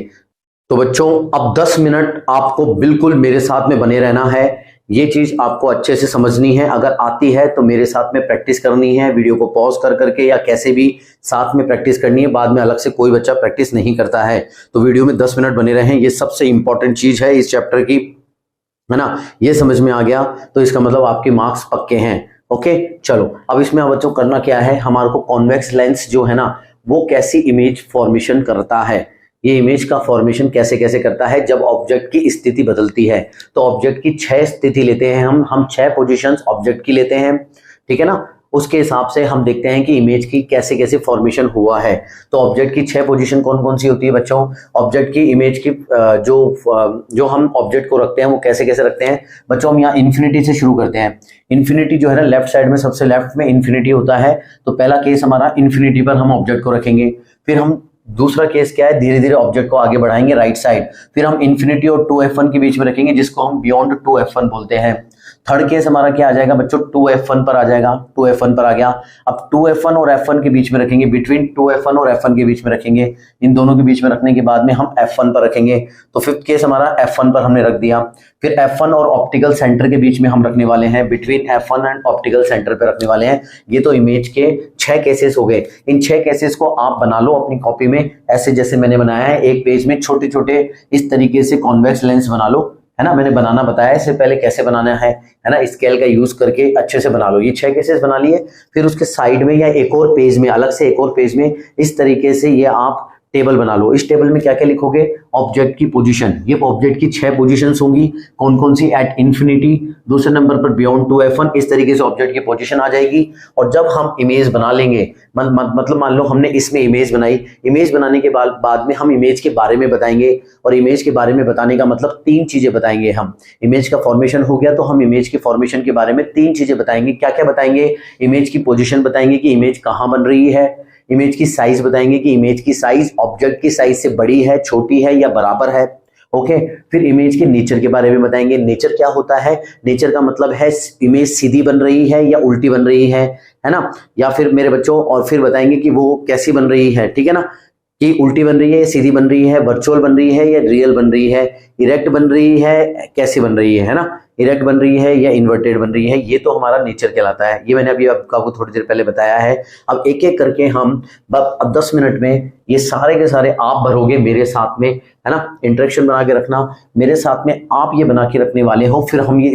तो बच्चों अब 10 मिनट आपको बिल्कुल मेरे साथ में बने रहना है। ये चीज आपको अच्छे से समझनी है। अगर आती है तो मेरे साथ में प्रैक्टिस करनी है, वीडियो को पॉज कर करके या कैसे भी साथ में प्रैक्टिस करनी है। बाद में अलग से कोई बच्चा प्रैक्टिस नहीं करता है, तो वीडियो में 10 मिनट बने रहें। ये सबसे इंपॉर्टेंट चीज है इस चैप्टर की, है ना। ये समझ में आ गया तो इसका मतलब आपके मार्क्स पक्के हैं। ओके चलो, अब इसमें बच्चों करना क्या है, हमारे को कॉन्वेक्स लेंस जो है ना वो कैसी इमेज फॉर्मेशन करता है, ये इमेज का फॉर्मेशन कैसे कैसे करता है जब ऑब्जेक्ट की स्थिति बदलती है। तो ऑब्जेक्ट की 6 स्थिति लेते हैं हम 6 पोजीशंस ऑब्जेक्ट की लेते हैं, ठीक है ना। उसके हिसाब से हम देखते हैं कि इमेज की कैसे कैसे फॉर्मेशन हुआ है। तो ऑब्जेक्ट की 6 पोजीशन कौन कौन सी होती है बच्चों। ऑब्जेक्ट की इमेज की जो हम ऑब्जेक्ट को रखते हैं वो कैसे कैसे रखते हैं बच्चों। हम यहाँ इन्फिनिटी से शुरू करते हैं। इन्फिनिटी जो है ना, लेफ्ट साइड में सबसे लेफ्ट में इन्फिनिटी होता है, तो पहला केस हमारा इन्फिनिटी पर हम ऑब्जेक्ट को रखेंगे। फिर हम दूसरा केस क्या है, धीरे धीरे ऑब्जेक्ट को आगे बढ़ाएंगे राइट साइड, फिर हम इन्फिनिटी और 2f1 के बीच में रखेंगे, जिसको हम बियॉन्ड 2f1 बोलते हैं। थर्ड केस हमारा क्या आ जाएगा बच्चों, 2f1 पर आ जाएगा, 2f1 पर आ गया। अब 2f1 और f1 के बीच में रखेंगे, बिटवीन 2f1 और f1 के बीच में रखेंगे। इन दोनों के बीच में रखने के बाद में हम f1 पर रखेंगे। तो फिफ्थ केस हमारा f1 पर हमने रख दिया। फिर f1 और ऑप्टिकल सेंटर के बीच में हम रखने वाले हैं, between f1 and optical centre पर रखने वाले हैं। ये तो इमेज के 6 केसेस हो गए। इन 6 केसेस को आप बना लो अपनी कॉपी में, ऐसे जैसे मैंने बनाया है। एक पेज में छोटे छोटे इस तरीके से कॉन्वेक्स लेंस बना लो, है ना। मैंने बनाना बताया इससे पहले कैसे बनाना है ना। स्केल का यूज करके अच्छे से बना लो। ये 6 केसेस बना लिए। फिर उसके साइड में या एक और पेज में, अलग से एक और पेज में इस तरीके से ये आप टेबल बना लो। इस टेबल में क्या क्या लिखोगे, ऑब्जेक्ट की पोजीशन। ये ऑब्जेक्ट की 6 पोजीशंस होंगी, कौन कौन सी, एट इन्फिनिटी, दूसरे नंबर पर बियॉन्ड 2f1, इस तरीके से ऑब्जेक्ट की पोजीशन आ जाएगी। और जब हम इमेज बना लेंगे, मतलब मान लो हमने इसमें इमेज बनाई, इमेज बनाने के बाद में हम इमेज के बारे में बताएंगे। और इमेज के बारे में बताने का मतलब 3 चीजें बताएंगे हम। इमेज का फॉर्मेशन हो गया तो हम इमेज के फॉर्मेशन के बारे में 3 चीजें बताएंगे। क्या क्या बताएंगे, इमेज की पोजीशन बताएंगे कि इमेज कहाँ बन रही है, इमेज की साइज बताएंगे कि इमेज की साइज ऑब्जेक्ट की साइज से बड़ी है, छोटी है या बराबर है। ओके, फिर इमेज के नेचर के बारे में बताएंगे। नेचर क्या होता है, नेचर का मतलब है इमेज सीधी बन रही है या उल्टी बन रही है ना। या फिर मेरे बच्चों और फिर बताएंगे कि वो कैसी बन रही है, ठीक है ना, कि उल्टी बन रही है, सीधी बन रही है, वर्चुअल बन रही है या रियल बन रही है, इरेक्ट बन रही है, कैसी बन रही है ना, इरेक्ट बन रही है या इन्वर्टेड बन रही है। ये तो हमारा नेचर कहलाता है। ये मैंने अभी आपको थोड़ी देर पहले बताया है। अब एक एक करके हम अब 10 मिनट में ये सारे के सारे आप भरोगे मेरे साथ में, है ना। इंटरेक्शन बना के रखना, मेरे साथ में आप ये बना के रखने वाले हो। फिर हम ये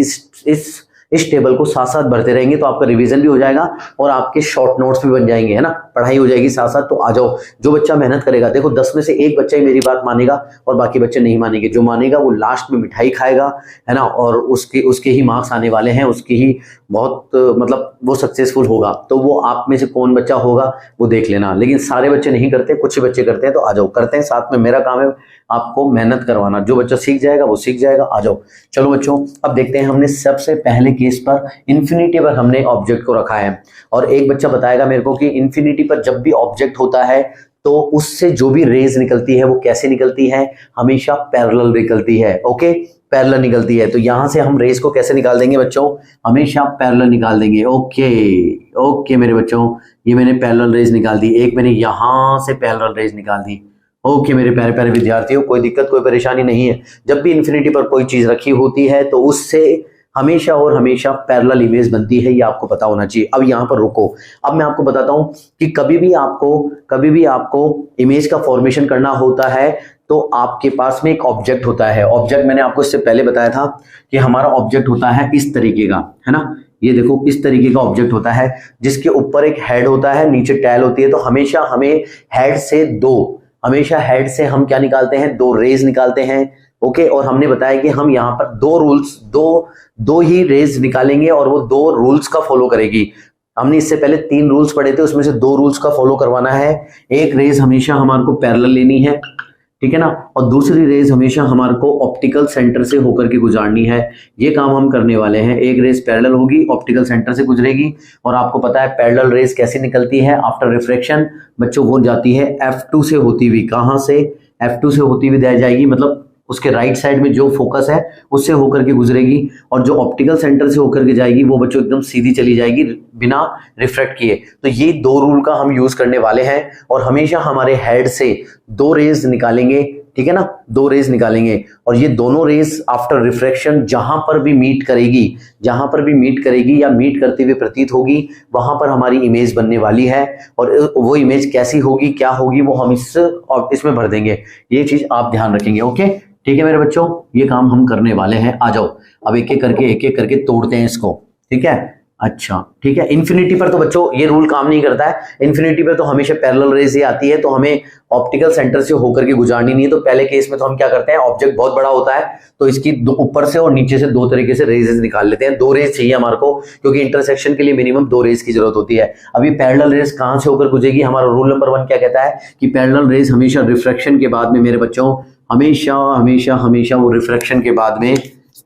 इस टेबल को साथ साथ भरते रहेंगे, तो आपका रिवीजन भी हो जाएगा और आपके शॉर्ट नोट्स भी बन जाएंगे, है ना। पढ़ाई हो जाएगी साथ साथ। तो आ जाओ, जो बच्चा मेहनत करेगा, देखो 10 में से 1 बच्चा ही मेरी बात मानेगा और बाकी बच्चे नहीं मानेंगे। जो मानेगा वो लास्ट में मिठाई खाएगा, है ना, और उसके ही मार्क्स आने वाले हैं, उसकी ही बहुत मतलब वो सक्सेसफुल होगा। तो वो आप में से कौन बच्चा होगा वो देख लेना। लेकिन सारे बच्चे नहीं करते, कुछ ही बच्चे करते हैं। तो आ जाओ, करते हैं साथ में। मेरा काम है आपको मेहनत करवाना। जो बच्चा सीख जाएगा वो सीख जाएगा। आ जाओ, चलो बच्चों अब देखते हैं। हमने सबसे पहले केस पर इन्फिनिटी पर हमने ऑब्जेक्ट को रखा है, और एक बच्चा बताएगा मेरे को कि इन्फिनिटी पर जब भी ऑब्जेक्ट होता है तो उससे जो भी रेज निकलती है वो कैसे निकलती है, हमेशा पैरेलल निकलती है। ओके, पैरेलल निकलती है। तो यहां से हम रेज को कैसे निकाल देंगे बच्चों, हमेशा पैरेलल निकाल देंगे। ओके मेरे बच्चों, ये मैंने पैरेलल रेज निकाल दी। एक मैंने यहां से पैरेलल रेज निकाल दी। ओके मेरे प्यारे प्यारे विद्यार्थियों, कोई दिक्कत कोई परेशानी नहीं है। जब भी इन्फिनिटी पर कोई चीज रखी होती है तो उससे हमेशा और हमेशा पैरेलल इमेज बनती है, ये आपको पता होना चाहिए। अब यहाँ पर रुको, अब मैं आपको बताता हूं कि कभी भी आपको इमेज का फॉर्मेशन करना होता है तो आपके पास में एक ऑब्जेक्ट होता है। ऑब्जेक्ट मैंने आपको इससे पहले बताया था कि हमारा ऑब्जेक्ट होता है इस तरीके का, है ना। ये देखो इस तरीके का ऑब्जेक्ट होता है जिसके ऊपर एक हेड होता है, नीचे टेल होती है। तो हमेशा हमें हेड से हम क्या निकालते हैं, 2 रेज निकालते हैं। ओके, और हमने बताया कि हम यहाँ पर 2 रूल्स, दो ही रेज निकालेंगे और वो 2 रूल्स का फॉलो करेगी। हमने इससे पहले 3 रूल्स पढ़े थे, उसमें से 2 रूल्स का फॉलो करवाना है। एक रेज हमेशा हमारे को पैरेलल लेनी है, ठीक है ना। और दूसरी रेज हमेशा हमारे को ऑप्टिकल सेंटर से होकर के गुजारनी है। ये काम हम करने वाले हैं। एक रेज पैरेलल होगी, ऑप्टिकल सेंटर से गुजरेगी, और आपको पता है पैरेलल रेज कैसे निकलती है आफ्टर रिफ्रैक्शन बच्चों, वो जाती है F2 से होती हुई। कहां से? F2 से होती हुई जाएगी, मतलब उसके राइट साइड में जो फोकस है उससे होकर के गुजरेगी, और जो ऑप्टिकल सेंटर से होकर के जाएगी वो बच्चों एकदम सीधी चली जाएगी बिना रिफ्रैक्ट किए। तो ये दो रूल का हम यूज करने वाले हैं, और हमेशा हमारे हेड से दो रेज निकालेंगे, ठीक है ना, दो रेज निकालेंगे, और ये दोनों रेज आफ्टर रिफ्रैक्शन जहां पर भी मीट करेगी, जहां पर भी मीट करेगी या मीट करते हुए प्रतीत होगी, वहां पर हमारी इमेज बनने वाली है। और वो इमेज कैसी होगी, क्या होगी, वो हम इसमें भर देंगे। ये चीज आप ध्यान रखेंगे। ओके, ठीक है मेरे बच्चों, ये काम हम करने वाले हैं। आ जाओ अब एक एक करके तोड़ते हैं इसको, ठीक है। अच्छा ठीक है, इन्फिनिटी पर तो बच्चों ये रूल काम नहीं करता है। इन्फिनिटी पर तो हमेशा पैरेलल रेज ही आती है, तो हमें ऑप्टिकल सेंटर से होकर के गुजारनी नहीं है। तो पहले केस में तो हम क्या करते हैं, ऑब्जेक्ट बहुत बड़ा होता है तो इसकी ऊपर से और नीचे से दो तरीके से रेजेस निकाल लेते हैं। दो रेज चाहिए हमारे को, क्योंकि इंटरसेक्शन के लिए मिनिमम दो रेज की जरूरत होती है। अभी पैरेलल रेज कहां से होकर गुजरेगी, हमारा रूल नंबर 1 क्या कहता है कि पैरेलल रेज हमेशा रिफ्रैक्शन के बाद में मेरे बच्चों, हमेशा हमेशा हमेशा वो रिफ्रैक्शन के बाद में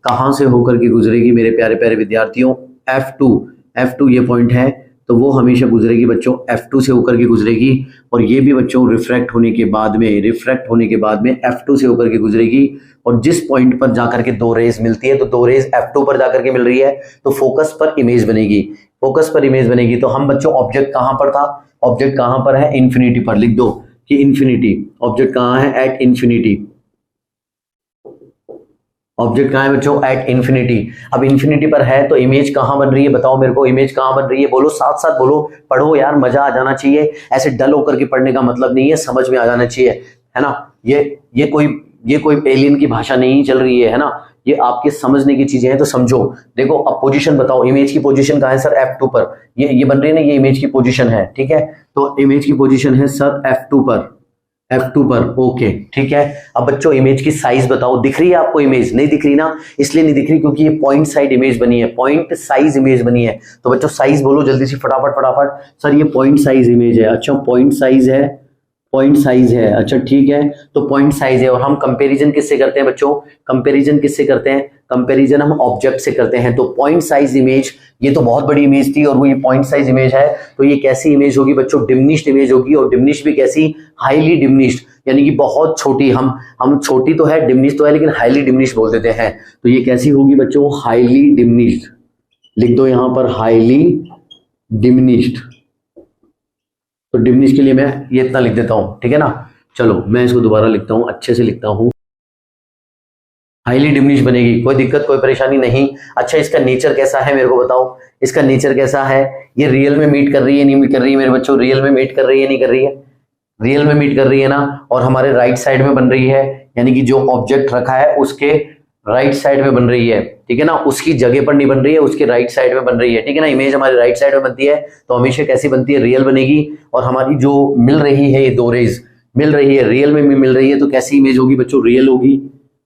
कहां से होकर के गुजरेगी मेरे प्यारे प्यारे विद्यार्थियों, F2 ये पॉइंट है, तो वो हमेशा गुजरेगी बच्चों F2 से होकर के गुजरेगी। और ये भी बच्चों रिफ्रैक्ट होने के बाद में F2 से होकर के गुजरेगी। और जिस पॉइंट पर जाकर के दो रेज मिलती है, तो दो रेज F2 पर जाकर के मिल रही है, तो फोकस पर इमेज बनेगी। तो हम बच्चों, ऑब्जेक्ट कहां पर था, ऑब्जेक्ट कहां पर है, इन्फिनिटी पर। लिख दो कि इन्फिनिटी, ऑब्जेक्ट कहां है, एट इन्फिनिटी। ऑब्जेक्ट कहां है बच्चों, एट इन्फिनिटी। अब इन्फिनिटी पर है तो इमेज कहां बन रही है, बताओ मेरे को, इमेज कहां बन रही है, बोलो साथ साथ बोलो, पढ़ो यार, मजा आ जाना चाहिए। ऐसे डल होकर के पढ़ने का मतलब नहीं है, समझ में आ जाना चाहिए, है ना। ये कोई एलियन की भाषा नहीं चल रही है ना, ये आपके समझने की चीजें हैं, तो समझो। देखो अब पोजीशन बताओ, इमेज की पोजीशन कहां है सर, F2 पर। ये बन रही है ना, ये इमेज की पोजीशन है, ठीक है। तो इमेज की पोजीशन है सर F2 पर, ओके ठीक है। अब बच्चों इमेज की साइज बताओ, दिख रही है आपको इमेज, नहीं दिख रही ना, इसलिए नहीं दिख रही क्योंकि ये पॉइंट साइज इमेज बनी है। तो बच्चों साइज बोलो जल्दी से, फटाफट। सर ये पॉइंट साइज इमेज है। अच्छा पॉइंट साइज है, अच्छा ठीक है, तो पॉइंट साइज है। और हम कंपैरिजन किससे करते हैं बच्चों, कंपैरिजन हम ऑब्जेक्ट से करते हैं। तो पॉइंट साइज इमेज, ये तो बहुत बड़ी इमेज थी और वो ये पॉइंट साइज इमेज है, तो ये कैसी इमेज होगी बच्चों, डिमिनिश्ड इमेज होगी। और डिमिनिश्ड भी कैसी, हाईली डिमिनिश्ड, यानी कि बहुत छोटी। हम छोटी तो है, डिमिनिश्ड तो है, लेकिन हाईली डिमिनिश्ड बोल देते हैं। तो ये कैसी होगी बच्चों, हाईली डिमिनिश्ड। लिख दो यहां पर हाईली डिमिनिश्ड। तो डिमिनिश्ड के लिए मैं ये इतना लिख देता हूं, ठीक है ना। चलो मैं इसको दोबारा लिखता हूं, अच्छे से लिखता हूं, हाईली डिमिनिश बनेगी, कोई दिक्कत कोई परेशानी नहीं। अच्छा इसका नेचर कैसा है मेरे को बताओ, इसका नेचर कैसा है, ये रियल में मीट कर रही है नहीं मीट कर रही है मेरे बच्चों, रियल में मीट कर रही है नहीं कर रही है, रियल में मीट कर रही है ना। और हमारे राइट साइड में बन रही है, यानी कि जो ऑब्जेक्ट रखा है उसके राइट साइड में बन रही है, ठीक है ना, उसकी जगह पर नहीं बन रही है, उसके राइट साइड में बन रही है, ठीक है ना। इमेज हमारी राइट साइड में बनती है तो हमेशा कैसी बनती है, रियल बनेगी। और हमारी जो मिल रही है, ये दो रेज मिल रही है, रियल में मिल रही है, तो कैसी इमेज होगी बच्चों, रियल होगी,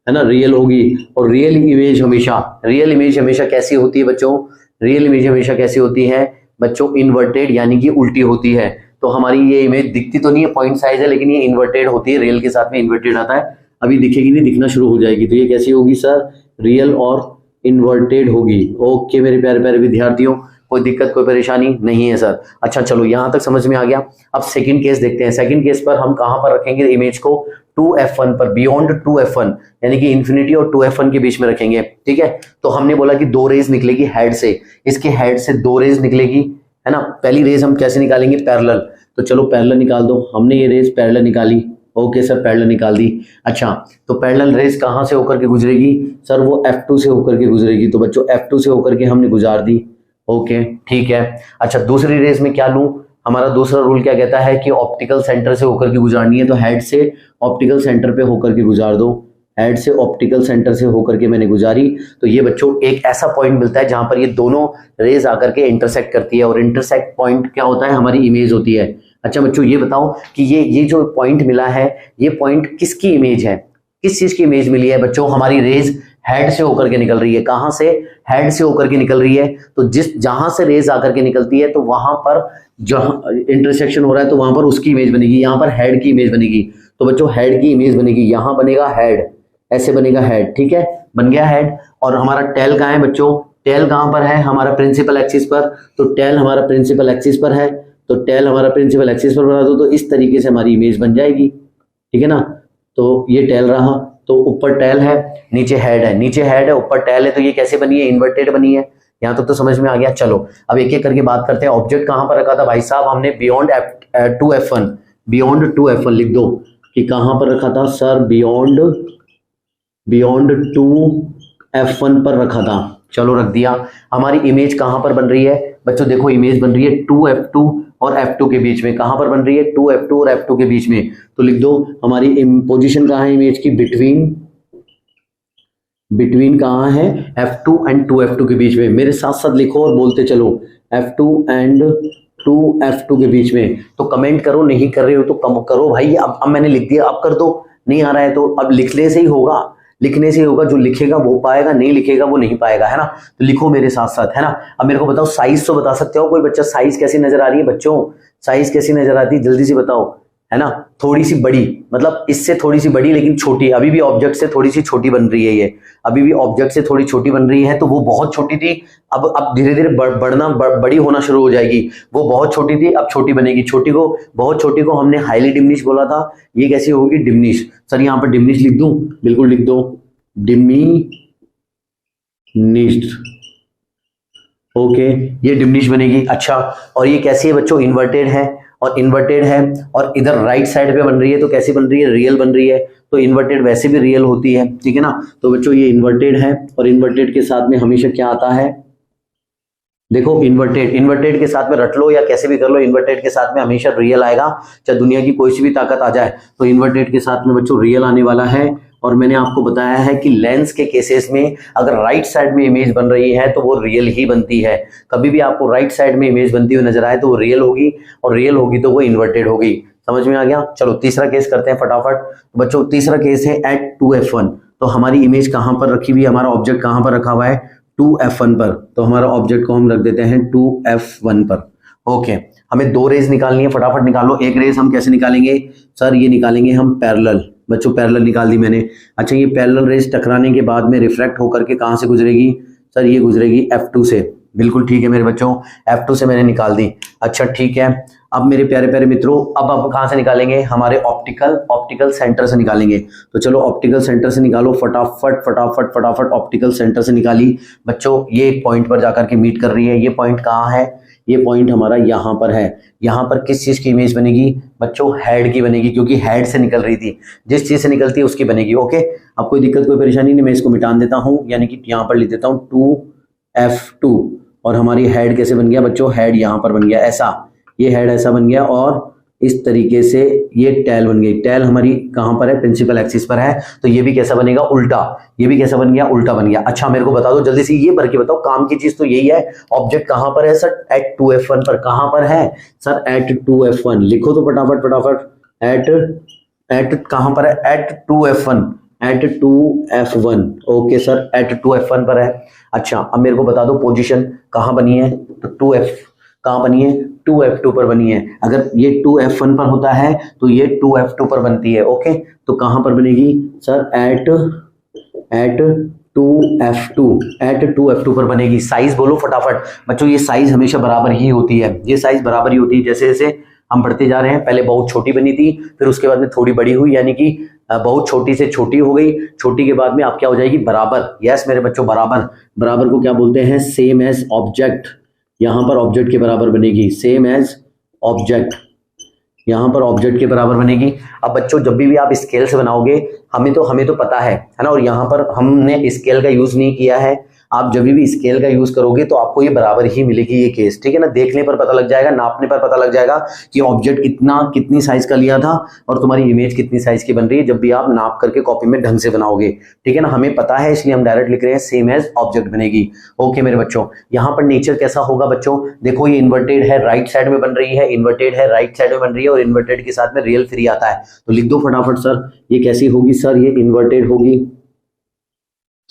है ना, रियल होगी। और रियल इमेज हमेशा कैसी होती है बच्चों, रियल इमेज हमेशा कैसी होती है बच्चों, इन्वर्टेड, यानी कि उल्टी होती है। तो हमारी ये इमेज दिखती तो नहीं है, पॉइंट साइज है, लेकिन ये इन्वर्टेड होती है, रियल के साथ में इन्वर्टेड आता है। अभी दिखेगी नहीं, दिखना शुरू हो जाएगी। तो ये कैसी होगी सर, रियल और इन्वर्टेड होगी। ओके मेरे प्यारे प्यारे विद्यार्थियों, कोई दिक्कत कोई परेशानी नहीं है सर। अच्छा चलो यहां तक समझ में आ गया। अब सेकंड केस देखते हैं। सेकंड केस पर हम कहां पर रखेंगे इमेज को, 2f1 पर, बियॉन्ड 2f1, यानी कि इन्फिनिटी और 2f1 के बीच में रखेंगे, ठीक है। तो हमने बोला कि दो रेज निकलेगी हेड से, इसके हेड से दो रेज निकलेगी, है ना। पहली रेज हम कैसे निकालेंगे, पैरेलल। तो चलो पैरेलल निकाल दो, हमने ये रेज पैरेलल निकाली, ओके सर पैरेलल निकाल दी। अच्छा तो पैरेलल रेज कहां से होकर के गुजरेगी सर, वो F2 से होकर के गुजरेगी। तो बच्चों F2 से होकर के हमने गुजार दी, ओके ठीक है। अच्छा दूसरी रेज में क्या लूं, हमारा दूसरा रूल क्या कहता है कि ऑप्टिकल सेंटर से होकर के गुजारनी है। तो हेड से ऑप्टिकल सेंटर पे होकर के गुजार दो, हेड से ऑप्टिकल सेंटर से होकर के मैंने गुजारी। तो ये बच्चों एक ऐसा पॉइंट मिलता है जहां पर ये दोनों रेज आकर के इंटरसेक्ट करती है, और इंटरसेक्ट पॉइंट क्या होता है, हमारी इमेज होती है। अच्छा बच्चों ये बताओ कि ये जो पॉइंट मिला है, ये पॉइंट किसकी इमेज है, किस चीज की इमेज मिली है बच्चों, हमारी रेज हेड से होकर के निकल रही है। कहां से, हेड से होकर के निकल रही है। तो जहां से रेज आकर के निकलती है, तो वहां पर जहां इंटरसेक्शन हो रहा है, तो वहां पर उसकी इमेज बनेगी, यहां पर हेड की इमेज बनेगी। तो बच्चों हेड की इमेज बनेगी, यहां बनेगा हेड, ऐसे बनेगा हेड, ठीक है, बन गया हेड। और हमारा टेल कहाँ है बच्चों, टेल कहां पर है, हमारा प्रिंसिपल एक्सिस पर, तो टेल हमारा प्रिंसिपल एक्सिस पर है, तो टेल हमारा प्रिंसिपल एक्सिस पर बना दो, तो इस तरीके से हमारी इमेज बन जाएगी, ठीक है ना। तो ये टेल रहा, तो ऊपर टेल है, नीचे हेड है, नीचे हेड है, ऊपर टेल है, तो ये कैसे बनी है, इन्वर्टेड बनी है। यहां तक तो समझ में आ गया। चलो अब एक एक करके बात करते हैं। ऑब्जेक्ट कहां पर रखा था भाई साहब, हमने बियॉन्ड 2F1, बियॉन्ड 2F1 लिख दो कि कहां पर रखा था सर, बियॉन्ड 2F1 पर रखा था। चलो रख दिया। हमारी इमेज कहां पर बन रही है बच्चों, देखो इमेज बन रही है 2F2 और F2 के बीच में। कहां पर बन रही है, 2F2 और F2 के बीच में। तो लिख दो हमारी पोजीशन कहां है इमेज की, बिटवीन कहां है, F2 एंड 2F2 के बीच में। मेरे साथ साथ लिखो और बोलते चलो, F2 एंड 2F2 के बीच में। तो कमेंट करो, नहीं कर रहे हो तो कम करो भाई। अब मैंने लिख दिया, अब कर दो। नहीं आ रहा है तो अब लिखने से ही होगा, लिखने से होगा, जो लिखेगा वो पाएगा, नहीं लिखेगा वो नहीं पाएगा, है ना। तो लिखो मेरे साथ साथ, है ना। अब मेरे को बताओ साइज तो बता सकते हो कोई बच्चा, साइज कैसी नजर आ रही है बच्चों, साइज कैसी नजर आती है, जल्दी से बताओ, है ना। थोड़ी सी बड़ी, मतलब इससे थोड़ी सी बड़ी लेकिन छोटी, अभी भी ऑब्जेक्ट से थोड़ी सी छोटी बन रही है, ये अभी भी ऑब्जेक्ट से थोड़ी छोटी बन रही है। तो वो बहुत छोटी थी, अब धीरे धीरे बड़ी होना शुरू हो जाएगी। वो बहुत छोटी थी, अब छोटी बनेगी। छोटी को, बहुत छोटी को हमने हाईली डिमिनिश बोला था, ये कैसी होगी, डिमिनिश। सर यहाँ पर डिमिनिश लिख दूं, बिल्कुल लिख दो, डिमिनिश्ड, ओके, ये डिमिनिश बनेगी। अच्छा, और ये कैसी है बच्चों, इन्वर्टेड है, और इन्वर्टेड है, और इधर राइट साइड पे बन रही है, तो कैसी बन रही है, रियल बन रही है। तो इन्वर्टेड वैसे भी रियल होती है, ठीक है ना। तो बच्चों ये इन्वर्टेड है, और इन्वर्टेड के साथ में हमेशा क्या आता है, देखो इन्वर्टेड के साथ में रट लो या कैसे भी कर लो, इन्वर्टेड के साथ में हमेशा रियल आएगा, चाहे दुनिया की कोई सी भी ताकत आ जाए, तो इन्वर्टेड के साथ में बच्चों रियल आने वाला है। और मैंने आपको बताया है कि लेंस के केसेस में अगर राइट साइड में इमेज बन रही है तो वो रियल ही बनती है। कभी भी आपको राइट साइड में इमेज बनती हुई नजर आए तो वो रियल होगी, और रियल होगी तो वो इन्वर्टेड होगी। समझ में आ गया। चलो तीसरा केस करते हैं फटाफट बच्चों। तीसरा केस है एट 2F1। तो हमारी इमेज कहां पर रखी हुई है, हमारा ऑब्जेक्ट कहां पर रखा हुआ है, 2F1 पर। तो हमारा ऑब्जेक्ट को हम रख देते हैं 2F1 पर। ओके, हमें दो रेज निकालनी है, फटाफट निकालो। एक रेज हम कैसे निकालेंगे सर, ये निकालेंगे हम पैरेलल। बच्चों पैरेलल निकाल दी मैंने। अच्छा, ये पैरेलल रेज टकराने के बाद में रिफ्रैक्ट होकर के कहां से गुजरेगी सर, ये गुजरेगी F2 से। बिल्कुल ठीक है मेरे बच्चों, F2 से मैंने निकाल दी। अच्छा ठीक है, अब मेरे प्यारे प्यारे मित्रों, अब कहां से निकालेंगे, हमारे ऑप्टिकल सेंटर से निकालेंगे। तो चलो ऑप्टिकल सेंटर से निकालो, फटाफट ऑप्टिकल सेंटर से निकाली। बच्चों ये एक पॉइंट पर जाकर के मीट कर रही है। ये पॉइंट कहाँ है, ये पॉइंट हमारा यहाँ पर है। यहाँ पर किस चीज की इमेज बनेगी बच्चों, हेड की बनेगी, क्योंकि हेड से निकल रही थी, जिस चीज से निकलती है उसकी बनेगी। ओके, अब कोई दिक्कत कोई परेशानी नहीं, मैं इसको मिटान देता हूँ, यानी कि यहाँ पर लिख देता हूँ 2F2। और हमारी हेड कैसे बन गया बच्चों, हेड यहाँ पर बन गया ऐसा, ये हेड ऐसा बन गया, और इस तरीके से ये टेल बन गई। टेल हमारी कहां पर है, प्रिंसिपल एक्सिस पर है। तो ये भी कैसा बनेगा, उल्टा। ये भी कैसा बन गया, उल्टा बन गया। अच्छा मेरे को बता दो जल्दी से, ये भर के बताओ, काम की चीज तो यही है। ऑब्जेक्ट कहां पर है सर, एट 2F1 पर। कहां पर है सर, एट 2F1। लिखो तो फटाफट, एट कहां पर है, at 2F1, at 2F1। Okay sir, at 2F1 पर है। अच्छा अब मेरे को बता दो पोजीशन कहां बनी है, तो 2F कहां बनी है, 2F2 पर बनी है। अगर ये 2F1 पर होता है तो ये 2F2 पर बनती है। ओके, तो कहां पर बनेगी सर, एट 2F2 पर बनेगी। साइज बोलो फटाफट बच्चों, ये साइज हमेशा बराबर ही होती है, ये साइज बराबर ही होती है। जैसे जैसे हम बढ़ते जा रहे हैं, पहले बहुत छोटी बनी थी, फिर उसके बाद में थोड़ी बड़ी हुई, यानी कि बहुत छोटी से छोटी हो गई। छोटी के बाद में आप क्या हो जाएगी, बराबर। यस मेरे बच्चों, बराबर को क्या बोलते हैं, सेम एज ऑब्जेक्ट। यहां पर ऑब्जेक्ट के बराबर बनेगी, सेम एज ऑब्जेक्ट, यहां पर ऑब्जेक्ट के बराबर बनेगी। अब बच्चों जब भी आप स्केल से बनाओगे, हमें तो पता है ना, और यहां पर हमने स्केल का यूज नहीं किया है। आप जब भी स्केल का यूज करोगे तो आपको ये बराबर ही मिलेगी ये केस, ठीक है ना। देखने पर पता लग जाएगा, नापने पर पता लग जाएगा कि ऑब्जेक्ट कितनी साइज का लिया था और तुम्हारी इमेज कितनी साइज की बन रही है, जब भी आप नाप करके कॉपी में ढंग से बनाओगे, ठीक है ना। हमें पता है इसलिए हम डायरेक्ट लिख रहे हैं, सेम एज ऑब्जेक्ट बनेगी। ओके मेरे बच्चों, यहाँ पर नेचर कैसा होगा बच्चों, देखो ये इन्वर्टेड है, राइट साइड में बन रही है, इन्वर्टेड है, राइट साइड में बन रही है, और इन्वर्टेड के साथ में रियल फ्री आता है। तो लिख दो फटाफट सर, ये कैसी होगी सर, ये इन्वर्टेड होगी।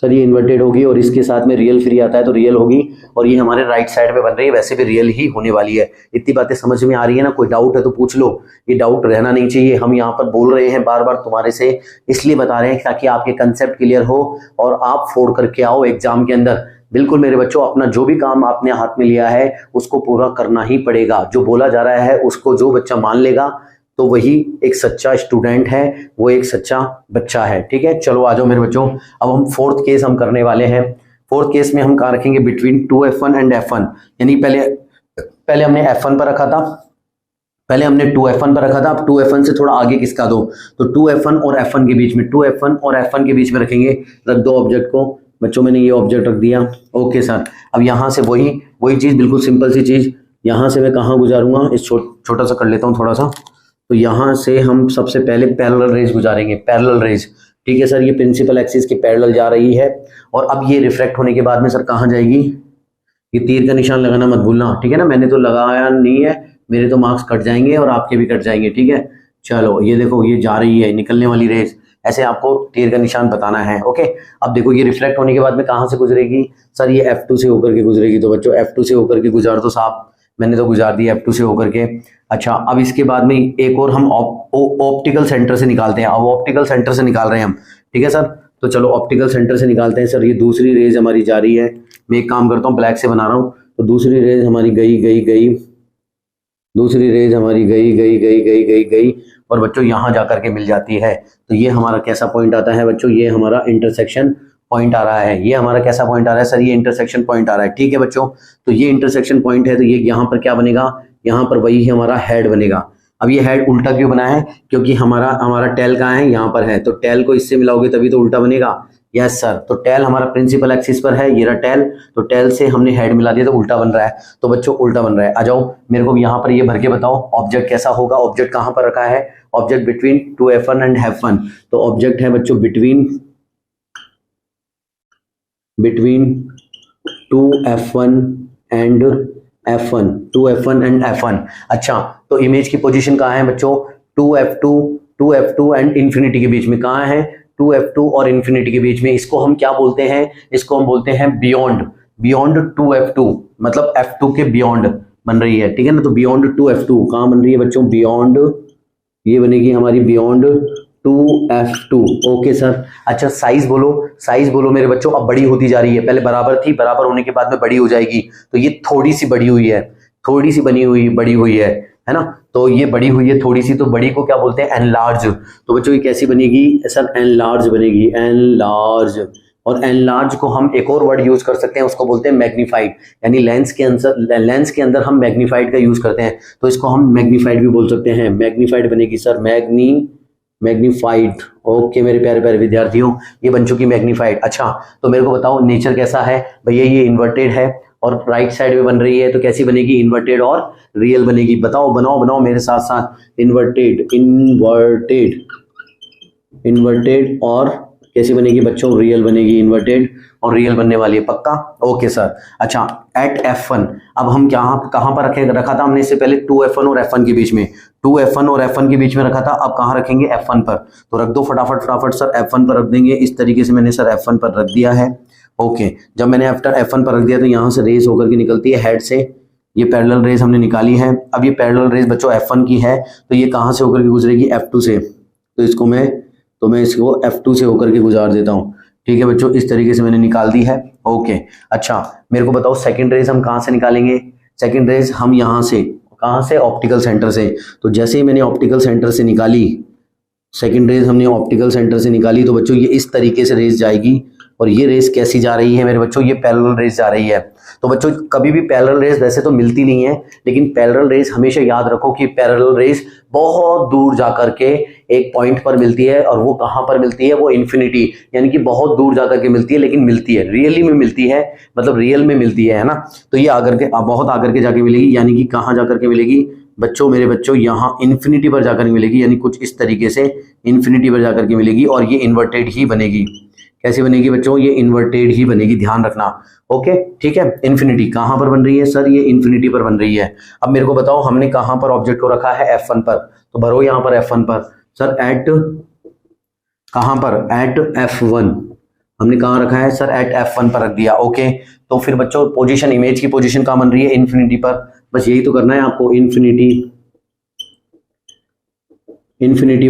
सर ये इन्वर्टेड होगी और इसके साथ में रियल फ्री आता है तो रियल होगी, और ये हमारे राइट साइड में बन रही है, वैसे भी रियल ही होने वाली है। इतनी बातें समझ में आ रही है ना? कोई डाउट है तो पूछ लो, ये डाउट रहना नहीं चाहिए। हम यहाँ पर बोल रहे हैं बार बार तुम्हारे से, इसलिए बता रहे हैं ताकि आपके कंसेप्ट क्लियर हो और आप फोड़ करके आओ एग्जाम के अंदर। बिल्कुल मेरे बच्चों, अपना जो भी काम आपने हाथ में लिया है उसको पूरा करना ही पड़ेगा। जो बोला जा रहा है उसको जो बच्चा मान लेगा तो वही एक सच्चा स्टूडेंट है, वो एक सच्चा बच्चा है। ठीक है, चलो आ जाओ मेरे बच्चों। अब हम फोर्थ केस हम करने वाले हैं। फोर्थ केस में हम कहाँ रखेंगे? बिटवीन 2f1 एंड f1, यानी पहले हमने f1 पर रखा था, पहले हमने 2f1 पर रखा था। अब 2f1 से थोड़ा आगे किसका दो, तो 2f1 और f1 के बीच में, 2f1 और f1 के बीच में रखेंगे। रख दो ऑब्जेक्ट को बच्चों, मैंने ये ऑब्जेक्ट रख दिया। ओके सर, अब यहाँ से वही चीज, बिल्कुल सिंपल सी चीज। यहाँ से मैं कहाँ गुजारूंगा? इस छोटा सा कर लेता हूँ थोड़ा सा। तो यहाँ से हम सबसे पहले पैरेलल रेज गुजारेंगे, पैरेलल रेज। ठीक है सर, ये प्रिंसिपल एक्सिस की पैरेलल जा रही है, और अब ये रिफ्लेक्ट होने के बाद में सर कहाँ जाएगी? ये तीर का निशान लगाना मत भूलना, ठीक है ना? मैंने तो लगाया नहीं है, मेरे तो मार्क्स कट जाएंगे और आपके भी कट जाएंगे। ठीक है, चलो ये देखो, ये जा रही है निकलने वाली रेज, ऐसे आपको तीर का निशान बताना है। ओके, अब देखो ये रिफ्लेक्ट होने के बाद में कहाँ से गुजरेगी? सर ये F2 से होकर के गुजरेगी। तो बच्चों F2 से होकर के गुजार दो साहब, मैंने तो गुजार दिया F2 से होकर के। अच्छा, अब इसके बाद में एक और हम ऑप्टिकल सेंटर से निकालते हैं। अब ऑप्टिकल सेंटर से निकाल रहे हैं हम, ठीक है सर? तो चलो ऑप्टिकल सेंटर से निकालते हैं। सर ये दूसरी रेज हमारी जा रही है, मैं एक काम करता हूँ ब्लैक से बना रहा हूँ। तो दूसरी रेज हमारी गई, दूसरी रेज हमारी गई, और बच्चों यहाँ जाकर के मिल जाती है। तो ये हमारा कैसा पॉइंट आता है बच्चों? ये हमारा इंटरसेक्शन पॉइंट आ रहा है। ये हमारा कैसा पॉइंट आ रहा है सर? ये इंटरसेक्शन पॉइंट आ रहा है। ठीक है बच्चों, तो ये इंटरसेक्शन पॉइंट है, तो ये यहाँ पर क्या बनेगा? यहाँ पर वही हमारा हेड बनेगा। अब ये हेड उल्टा क्यों बना है? क्योंकि हमारा टेल कहाँ है? यहाँ पर है, तो टेल को इससे मिलाओगे तभी तो उल्टा बनेगा। यस सर, तो टेल हमारा प्रिंसिपल एक्सिस पर है, ये रहा टेल, तो टेल से हमने हेड मिला दिया तो उल्टा बन रहा है। तो बच्चों उल्टा बन रहा है। आ जाओ मेरे को यहाँ पर ये भर के बताओ ऑब्जेक्ट कैसा होगा? ऑब्जेक्ट कहाँ पर रखा है? Object between 2f1 and f1। तो ऑब्जेक्ट है बच्चों between 2f1 and f1, 2f1 and f1। अच्छा, तो इमेज की पोजीशन कहाँ है बच्चों? 2f2 एंड इंफिनिटी के बीच में। कहाँ है? 2f2 और इंफिनिटी के बीच में। इसको हम क्या बोलते हैं? इसको हम बोलते हैं बियॉन्ड 2f2, मतलब f2 के बियॉन्ड बन रही है। ठीक है ना? तो बियॉन्ड 2f2 कहाँ बन रही है बच्चों? बियॉन्ड, ये बनेगी हमारी बियॉन्ड 2f2। Okay sir. अच्छा, साइज बोलो मेरे बच्चों। अब बड़ी होती जा रही है, पहले बराबर थी, बराबर होने के बाद में बड़ी हो जाएगी। तो ये थोड़ी सी बड़ी हुई है, थोड़ी सी बड़ी हुई है ना? तो ये बड़ी हुई है थोड़ी सी, तो बड़ी को क्या बोलते हैं? एनलार्ज। तो बच्चों ये कैसी बनेगी सर? एनलार्ज बनेगी, एनलार्ज। और एनलार्ज को हम एक और वर्ड यूज कर सकते हैं, उसको बोलते हैं मैग्नीफाइड। यानी लेंस के अंदर हम मैग्नीफाइड का यूज करते हैं, तो इसको हम मैग्नीफाइड भी बोल सकते हैं। मैग्नीफाइड बनेगी सर, मैग्नीफाइड। ओके मेरे प्यारे प्यारे विद्यार्थियों, ये बन चुकी मैग्नीफाइड। अच्छा, तो मेरे को बताओ नेचर कैसा है भैया? ये इन्वर्टेड है और राइट साइड में बन रही है, तो कैसी बनेगी? इन्वर्टेड और रियल बनेगी। बताओ, बनाओ मेरे साथ साथ। इन्वर्टेड और कैसी बनेगी बच्चों? रियल बनेगी। इन्वर्टेड और रियल बनने वाली है, पक्का? Okay sir. अच्छा, एट f1, अब हम कहाँ पर रखा था हमने इससे पहले? 2f1 और f1 के बीच में, 2f1 और f1 के बीच में रखा था। अब कहाँ रखेंगे? f1 पर। तो रख दो फटाफट सर, f1 पर रख देंगे। इस तरीके से मैंने सर f1 पर रख दिया है। ओके, जब मैंने आफ्टर f1 पर रख दिया तो यहाँ से रेज होकर के निकलती है हेड से। ये पैरेलल रेज हमने निकाली है। अब ये पैरेलल रेज बच्चों f1 की है, तो ये कहाँ से होकर के गुजरेगी? f2 से। तो मैं इसको f2 से होकर के गुजार देता हूँ। ठीक है बच्चों, इस तरीके से मैंने निकाल दी है। ओके, अच्छा मेरे को बताओ सेकंड रेज हम कहाँ से निकालेंगे? सेकंड रेज हम यहाँ से, कहाँ से? ऑप्टिकल सेंटर से। तो जैसे ही मैंने ऑप्टिकल सेंटर से निकाली, सेकंड रेज हमने ऑप्टिकल सेंटर से निकाली, तो बच्चों ये इस तरीके से रेज जाएगी। और ये रेस कैसी जा रही है मेरे बच्चों? ये पैरेलल रेस जा रही है। तो बच्चों कभी भी पैरेलल रेस वैसे तो मिलती नहीं है, लेकिन पैरेलल रेस हमेशा याद रखो कि पैरेलल रेस बहुत दूर जाकर के एक पॉइंट पर मिलती है। और वो कहाँ पर मिलती है? वो इन्फिनिटी, यानी कि बहुत दूर जाकर के मिलती है, लेकिन मिलती है, रियली में मिलती है, मतलब रियल में मिलती है ना? तो ये आकर के बहुत आकर के जाके मिलेगी, यानी कि कहाँ जाकर के मिलेगी बच्चों? मेरे बच्चों यहाँ इन्फिनिटी पर जाकर मिलेगी, यानी कुछ इस तरीके से इन्फिनिटी पर जाकर के मिलेगी। और ये इन्वर्टेड ही बनेगी। कैसी बनेगी बच्चों? ये इन्वर्टेड ही बनेगी, ध्यान रखना। ओके ठीक है। इन्फिनिटी कहां पर बन रही है सर? ये इन्फिनिटी पर बन रही है। अब मेरे को बताओ हमने कहां पर ऑब्जेक्ट को रखा है? F1 पर। तो भरो यहां पर F1 पर। सर एट कहां पर? Eight F1। हमने कहाँ रखा है सर, एट F1 पर रख दिया। ओके, तो फिर बच्चों पोजीशन, इमेज की पोजीशन कहाँ बन रही है, इन्फिनिटी पर। बस यही तो करना है आपको, इन्फिनिटी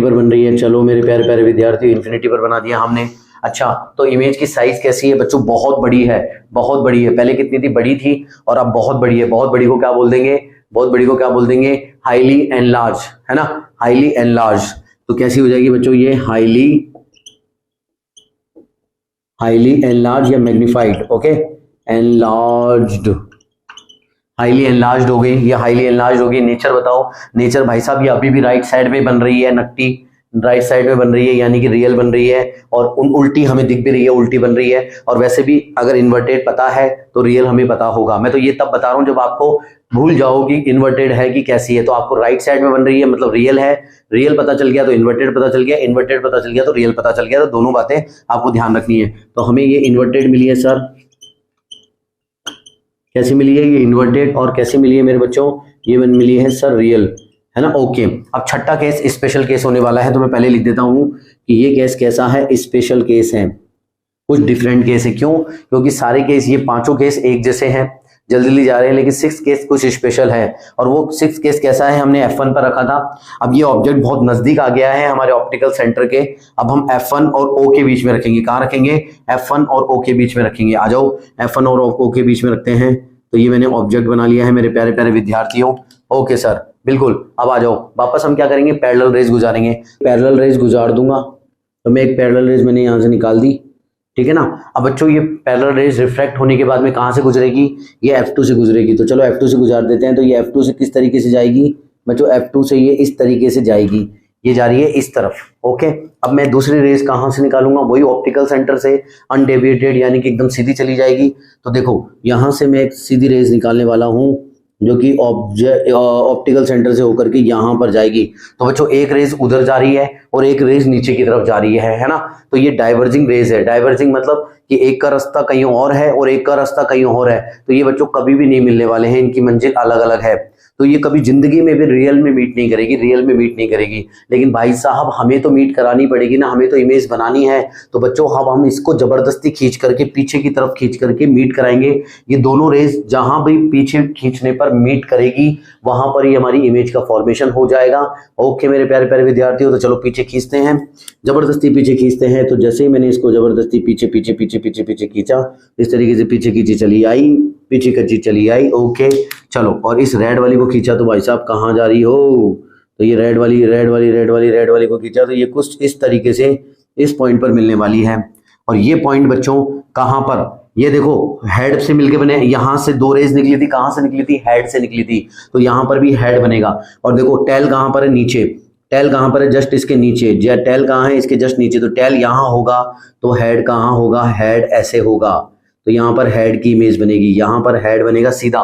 पर बन रही है। चलो मेरे प्यारे प्यारे विद्यार्थी, इन्फिनिटी पर बना दिया हमने। अच्छा, तो इमेज की साइज कैसी है बच्चों, बहुत बड़ी है, बहुत बड़ी है। पहले कितनी थी, बड़ी थी, और अब बहुत बड़ी है। बहुत बड़ी को क्या बोल देंगे, बहुत बड़ी को क्या बोल देंगे, हाईली एनलार्ज, है ना, हाईली एनलार्ज। तो कैसी हो जाएगी बच्चों ये, हाईली एनलार्ज या magnified. Okay, enlarged, highly enlarged हो गई, ये हाईली एनलार्ज्ड हो गई। नेचर बताओ, नेचर भाई साहब ये अभी भी राइट साइड में बन रही है, नकटी राइट साइड में बन रही है, यानी कि रियल बन रही है, और उल्टी हमें दिख भी रही है, उल्टी बन रही है। और वैसे भी अगर इन्वर्टेड पता है तो रियल हमें पता होगा। मैं तो ये तब बता रहा हूं जब आपको भूल जाओ कि इन्वर्टेड है कि कैसी है। तो आपको राइट साइड में बन रही है मतलब रियल है, रियल पता चल गया तो इन्वर्टेड पता चल गया, इन्वर्टेड पता चल गया तो रियल पता चल गया। तो दोनों बातें आपको ध्यान रखनी है। तो हमें ये इन्वर्टेड मिली है सर, कैसी मिली है ये इन्वर्टेड, और कैसी मिली है मेरे बच्चों, ये मिली है सर रियल, है ना। ओके, अब छठा केस स्पेशल केस होने वाला है, तो मैं पहले लिख देता हूं कि ये केस कैसा है, स्पेशल केस है, कुछ डिफरेंट केस है। क्यों, क्योंकि सारे केस, ये पांचों केस एक जैसे हैं, जल्दी जल्दी जा रहे हैं, लेकिन सिक्स केस कुछ स्पेशल है। और वो सिक्स केस कैसा है, हमने F1 पर रखा था। अब ये ऑब्जेक्ट बहुत नजदीक आ गया है हमारे ऑप्टिकल सेंटर के, अब हम F1 और O के बीच में रखेंगे। कहाँ रखेंगे, F1 और O के बीच में रखेंगे। आ जाओ, F1 और O के बीच में रखते हैं। तो ये मैंने ऑब्जेक्ट बना लिया है मेरे प्यारे प्यारे विद्यार्थियों। ओके सर, बिल्कुल। अब आ जाओ, वापस हम क्या करेंगे, पैरेलल रेज गुजारेंगे। पैरेलल रेज गुजार दूंगा, तो मैं एक पैरेलल रेज मैंने यहाँ से निकाल दी, ठीक है ना। अब बच्चों ये पैरेलल रेज रिफ्रैक्ट होने के बाद में कहाँ से गुजरेगी, ये F2 से गुजरेगी। तो चलो F2 से गुजार देते हैं। तो ये F2 से किस तरीके से जाएगी बच्चों, F2 से ये इस तरीके से जाएगी, ये जा रही है इस तरफ। ओके, अब मैं दूसरी रेज कहाँ से निकालूंगा, वही ऑप्टिकल सेंटर से, अनडेविएटेड, यानी कि एकदम सीधी चली जाएगी। तो देखो यहाँ से मैं एक सीधी रेज निकालने वाला हूँ जो कि ऑप्टिकल सेंटर से होकर के यहाँ पर जाएगी। तो बच्चों एक रेज उधर जा रही है और एक रेज नीचे की तरफ जा रही है ना। तो ये डाइवर्जिंग रेज है। डाइवर्जिंग मतलब कि एक का रास्ता कहीं और है और एक का रास्ता कहीं और है। तो ये बच्चों कभी भी नहीं मिलने वाले हैं, इनकी मंजिल अलग अलग है। तो ये कभी जिंदगी में भी रियल में मीट नहीं करेगी, रियल में मीट नहीं करेगी। लेकिन भाई साहब हमें तो मीट करानी पड़ेगी ना, हमें तो इमेज बनानी है। तो बच्चों अब हम इसको जबरदस्ती खींच करके, पीछे की तरफ खींच करके मीट कराएंगे। ये दोनों रेज जहां भी पीछे खींचने पर मीट करेगी, वहां पर ही हमारी इमेज का फॉर्मेशन हो जाएगा। ओके मेरे प्यारे प्यारे विद्यार्थियों, तो चलो पीछे खींचते हैं, जबरदस्ती पीछे खींचते हैं। तो जैसे ही मैंने इसको जबरदस्ती पीछे पीछे पीछे पीछे पीछे खींचा, इस तरीके से पीछे खींची चली आई, पीछे खींची चली आई। ओके चलो, और इस रेड वाली को खींचा तो भाई साहब कहाँ जा रही हो, तो ये रेड वाली को खींचा तो ये कुछ इस तरीके से इस पॉइंट पर मिलने वाली है। और ये पॉइंट बच्चों कहाँ पर, ये देखो हेड से मिलके बने, यहां से दो रेज निकली थी, कहां से निकली थी, हेड से निकली थी। तो यहां पर भी हेड बनेगा। और देखो टेल कहां पर है, नीचे। टेल कहां पर है, जस्ट इसके नीचे। टेल कहां है, इसके जस्ट नीचे। तो टेल यहां होगा तो हेड कहां होगा, हेड ऐसे होगा। तो यहां पर हेड की इमेज बनेगी, यहां पर हेड बनेगा सीधा।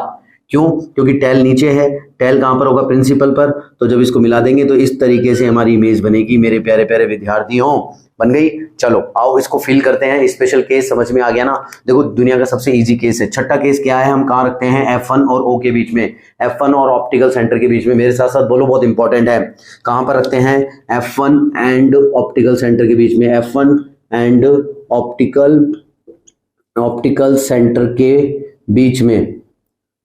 क्यों, क्योंकि टेल नीचे है, टेल कहां पर होगा, प्रिंसिपल पर। तो जब इसको मिला देंगे तो इस तरीके से हमारी इमेज बनेगी मेरे प्यारे प्यारे विद्यार्थियों। बन गई। चलो आओ इसको फिल करते हैं। स्पेशल केस समझ में आ गया ना। देखो दुनिया का सबसे इजी केस है। छठा केस क्या है, हम कहाँ रखते हैं, F1 और O के बीच में, F1 और ऑप्टिकल सेंटर के बीच में। मेरे साथ साथ बोलो, बहुत इंपॉर्टेंट है। कहां पर रखते हैं, F1 एंड ऑप्टिकल सेंटर के बीच में, F1 एंड ऑप्टिकल सेंटर के बीच में,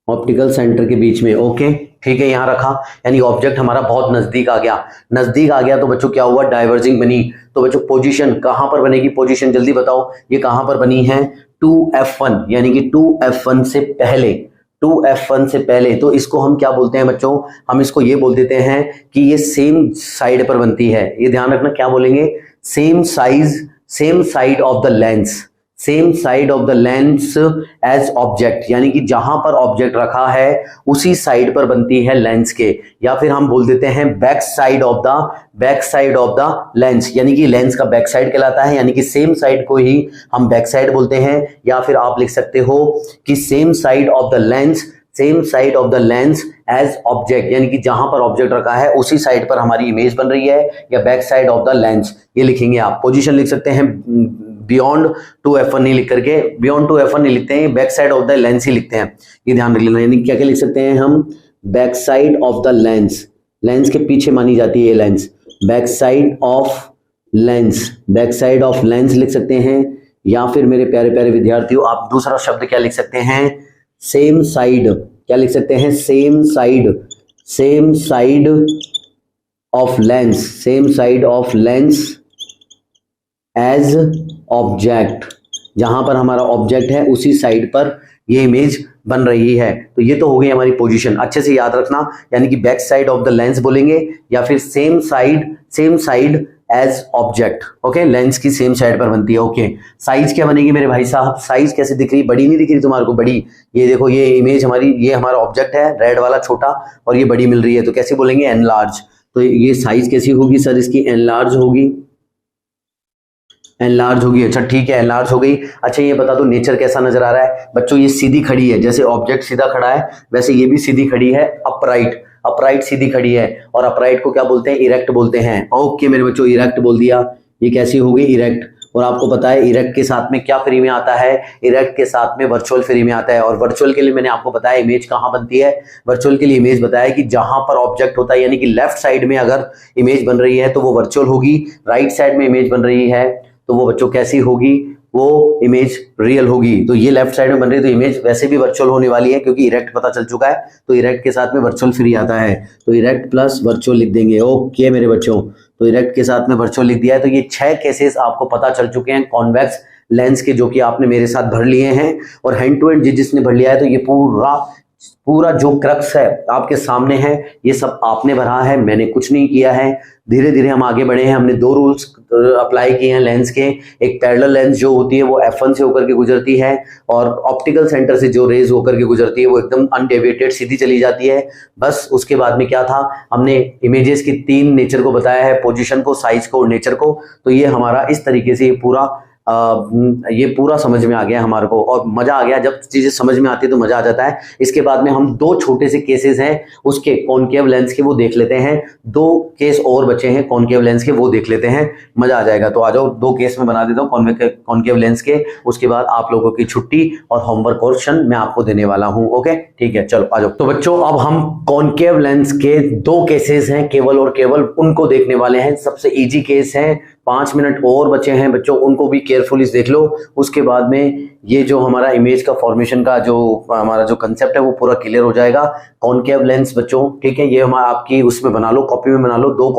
ऑप्टिकल सेंटर के बीच में। ओके ठीक है, यहां रखा, यानी ऑब्जेक्ट हमारा बहुत नजदीक आ गया। नजदीक आ गया तो बच्चों क्या हुआ, डाइवर्जिंग बनी। तो बच्चों पोजीशन कहां पर बनेगी, पोजीशन जल्दी बताओ, ये कहां पर बनी है, 2F1, यानी कि 2F1 से पहले, 2F1 से पहले। तो इसको हम क्या बोलते हैं बच्चों, हम इसको ये बोल देते हैं कि ये सेम साइड पर बनती है। ये ध्यान रखना, क्या बोलेंगे, same side of the lens, same side of the lens as object, यानी कि जहां पर ऑब्जेक्ट रखा है उसी साइड पर बनती है लेंस के। या फिर हम बोल देते हैं back side of the lens, यानी कि लेंस का बैक साइड कहलाता है, यानी कि सेम साइड को ही हम बैक साइड बोलते हैं। या फिर आप लिख सकते हो कि same side of the lens as object, यानी कि जहां पर ऑब्जेक्ट रखा है उसी साइड पर हमारी इमेज बन रही है, या back side of the lens, ये लिखेंगे आप। पोजीशन लिख सकते हैं, बियॉन्ड 2F1 नहीं लिख करके, बियॉन्ड 2F1 नहीं लिखते हैं, back side of the lens ही लिखते हैं, ये ध्यान रख लेना। यानी क्या क्या लिख सकते हैं हम, back side of the lens, lens के पीछे मानी जाती है ये lens, back side of lens लिख सकते हैं, या फिर मेरे प्यारे प्यारे विद्यार्थियों आप दूसरा शब्द क्या लिख सकते हैं, सेम साइड। क्या लिख सकते हैं, same side, same side of lens, same side of lens as object. जहां पर हमारा ऑब्जेक्ट है उसी साइड पर ये इमेज बन रही है। तो ये तो हो गई हमारी पोजीशन, अच्छे से याद रखना, यानी कि back side of the lens बोलेंगे या फिर same side as object. Okay, lens की सेम साइड पर बनती है। ओके, साइज क्या बनेगी मेरे भाई साहब, साइज कैसे दिख रही, बड़ी नहीं दिख रही तुम्हारे को, बड़ी, ये देखो ये इमेज हमारी, ये हमारा ऑब्जेक्ट है रेड वाला छोटा और ये बड़ी मिल रही है, तो कैसे बोलेंगे, एनलार्ज। तो ये साइज कैसी होगी सर इसकी, एनलार्ज होगी, एनलार्ज होगी। अच्छा ठीक है, एनलार्ज हो गई। अच्छा ये बता दो नेचर कैसा नजर आ रहा है बच्चों, ये सीधी खड़ी है, जैसे ऑब्जेक्ट सीधा खड़ा है वैसे ये भी सीधी खड़ी है, अपराइट, अपराइट सीधी खड़ी है। और अपराइट को क्या बोलते हैं, इरेक्ट बोलते हैं। ओके मेरे बच्चों, इरेक्ट बोल दिया, ये कैसी हो गई, इरेक्ट। और आपको पता है इरेक्ट के साथ में क्या फ्री में आता है, इरेक्ट के साथ में वर्चुअल फ्री में आता है। और वर्चुअल के लिए मैंने आपको बताया इमेज कहाँ बनती है, वर्चुअल के लिए इमेज बताया कि जहां पर ऑब्जेक्ट होता है, यानी कि लेफ्ट साइड में अगर इमेज बन रही है तो वो वर्चुअल होगी, राइट साइड में इमेज बन रही है तो वो बच्चों कैसी होगी, वो इमेज रियल होगी। तो ये लेफ्ट साइड में बन रही है तो इमेज वैसे भी वर्चुअल होने वाली है, क्योंकि इरेक्ट पता चल चुका है, तो इरेक्ट के साथ में वर्चुअल फ्री आता है, तो इरेक्ट प्लस वर्चुअल लिख देंगे। ओके मेरे बच्चों, तो इरेक्ट के साथ में वर्चुअल लिख दिया है। तो ये 6 केसेस आपको पता चल चुके हैं कॉन्वेक्स लेंस के, जो कि आपने मेरे साथ भर लिए हैं। और हैंड टू हैंड जिसने भर लिया है तो ये पूरा जो क्रक्स है आपके सामने है, ये सब आपने भरा है, मैंने कुछ नहीं किया है। धीरे धीरे हम आगे बढ़े हैं, हमने 2 रूल्स अप्लाई किए हैं लेंस के। एक पैरेलल लेंस जो होती है वो f1 से होकर के गुजरती है, और ऑप्टिकल सेंटर से जो रेज होकर के गुजरती है वो एकदम अनडेविएटेड सीधी चली जाती है। बस उसके बाद में क्या था, हमने इमेजेस की 3 नेचर को बताया है, पोजीशन को, साइज को और नेचर को। तो ये हमारा इस तरीके से ये पूरा समझ में आ गया हमारे को, और मजा आ गया। जब चीजें समझ में आती है तो मजा आ जाता है। इसके बाद में हम 2 छोटे से केसेस हैं उसके कॉनकेव लेंस के, वो देख लेते हैं। 2 केस और बचे हैं कॉनकेव लेंस के, वो देख लेते हैं, मजा आ जाएगा। तो आ जाओ, 2 केस में बना देता हूँ कॉनकेव लेंस के, उसके बाद आप लोगों की छुट्टी और होमवर्क क्वेश्चन मैं आपको देने वाला हूँ। ओके ठीक है, चलो आ जाओ। तो बच्चों अब हम कॉनकेव लेंस के 2 केसेस हैं केवल और केवल, उनको देखने वाले हैं। सबसे इजी केस है, 5 मिनट और बचे हैं बच्चों, उनको भी केयरफुली देख लो। उसके बाद में ये जो हमारा इमेज का फॉर्मेशन का जो हमारा जो कंसेप्ट है वो पूरा क्लियर हो जाएगा। कॉनकेव लेंस बच्चों, ठीक है, ये हमारा आपकी उसमें बना लो, कॉपी में बना लो, 2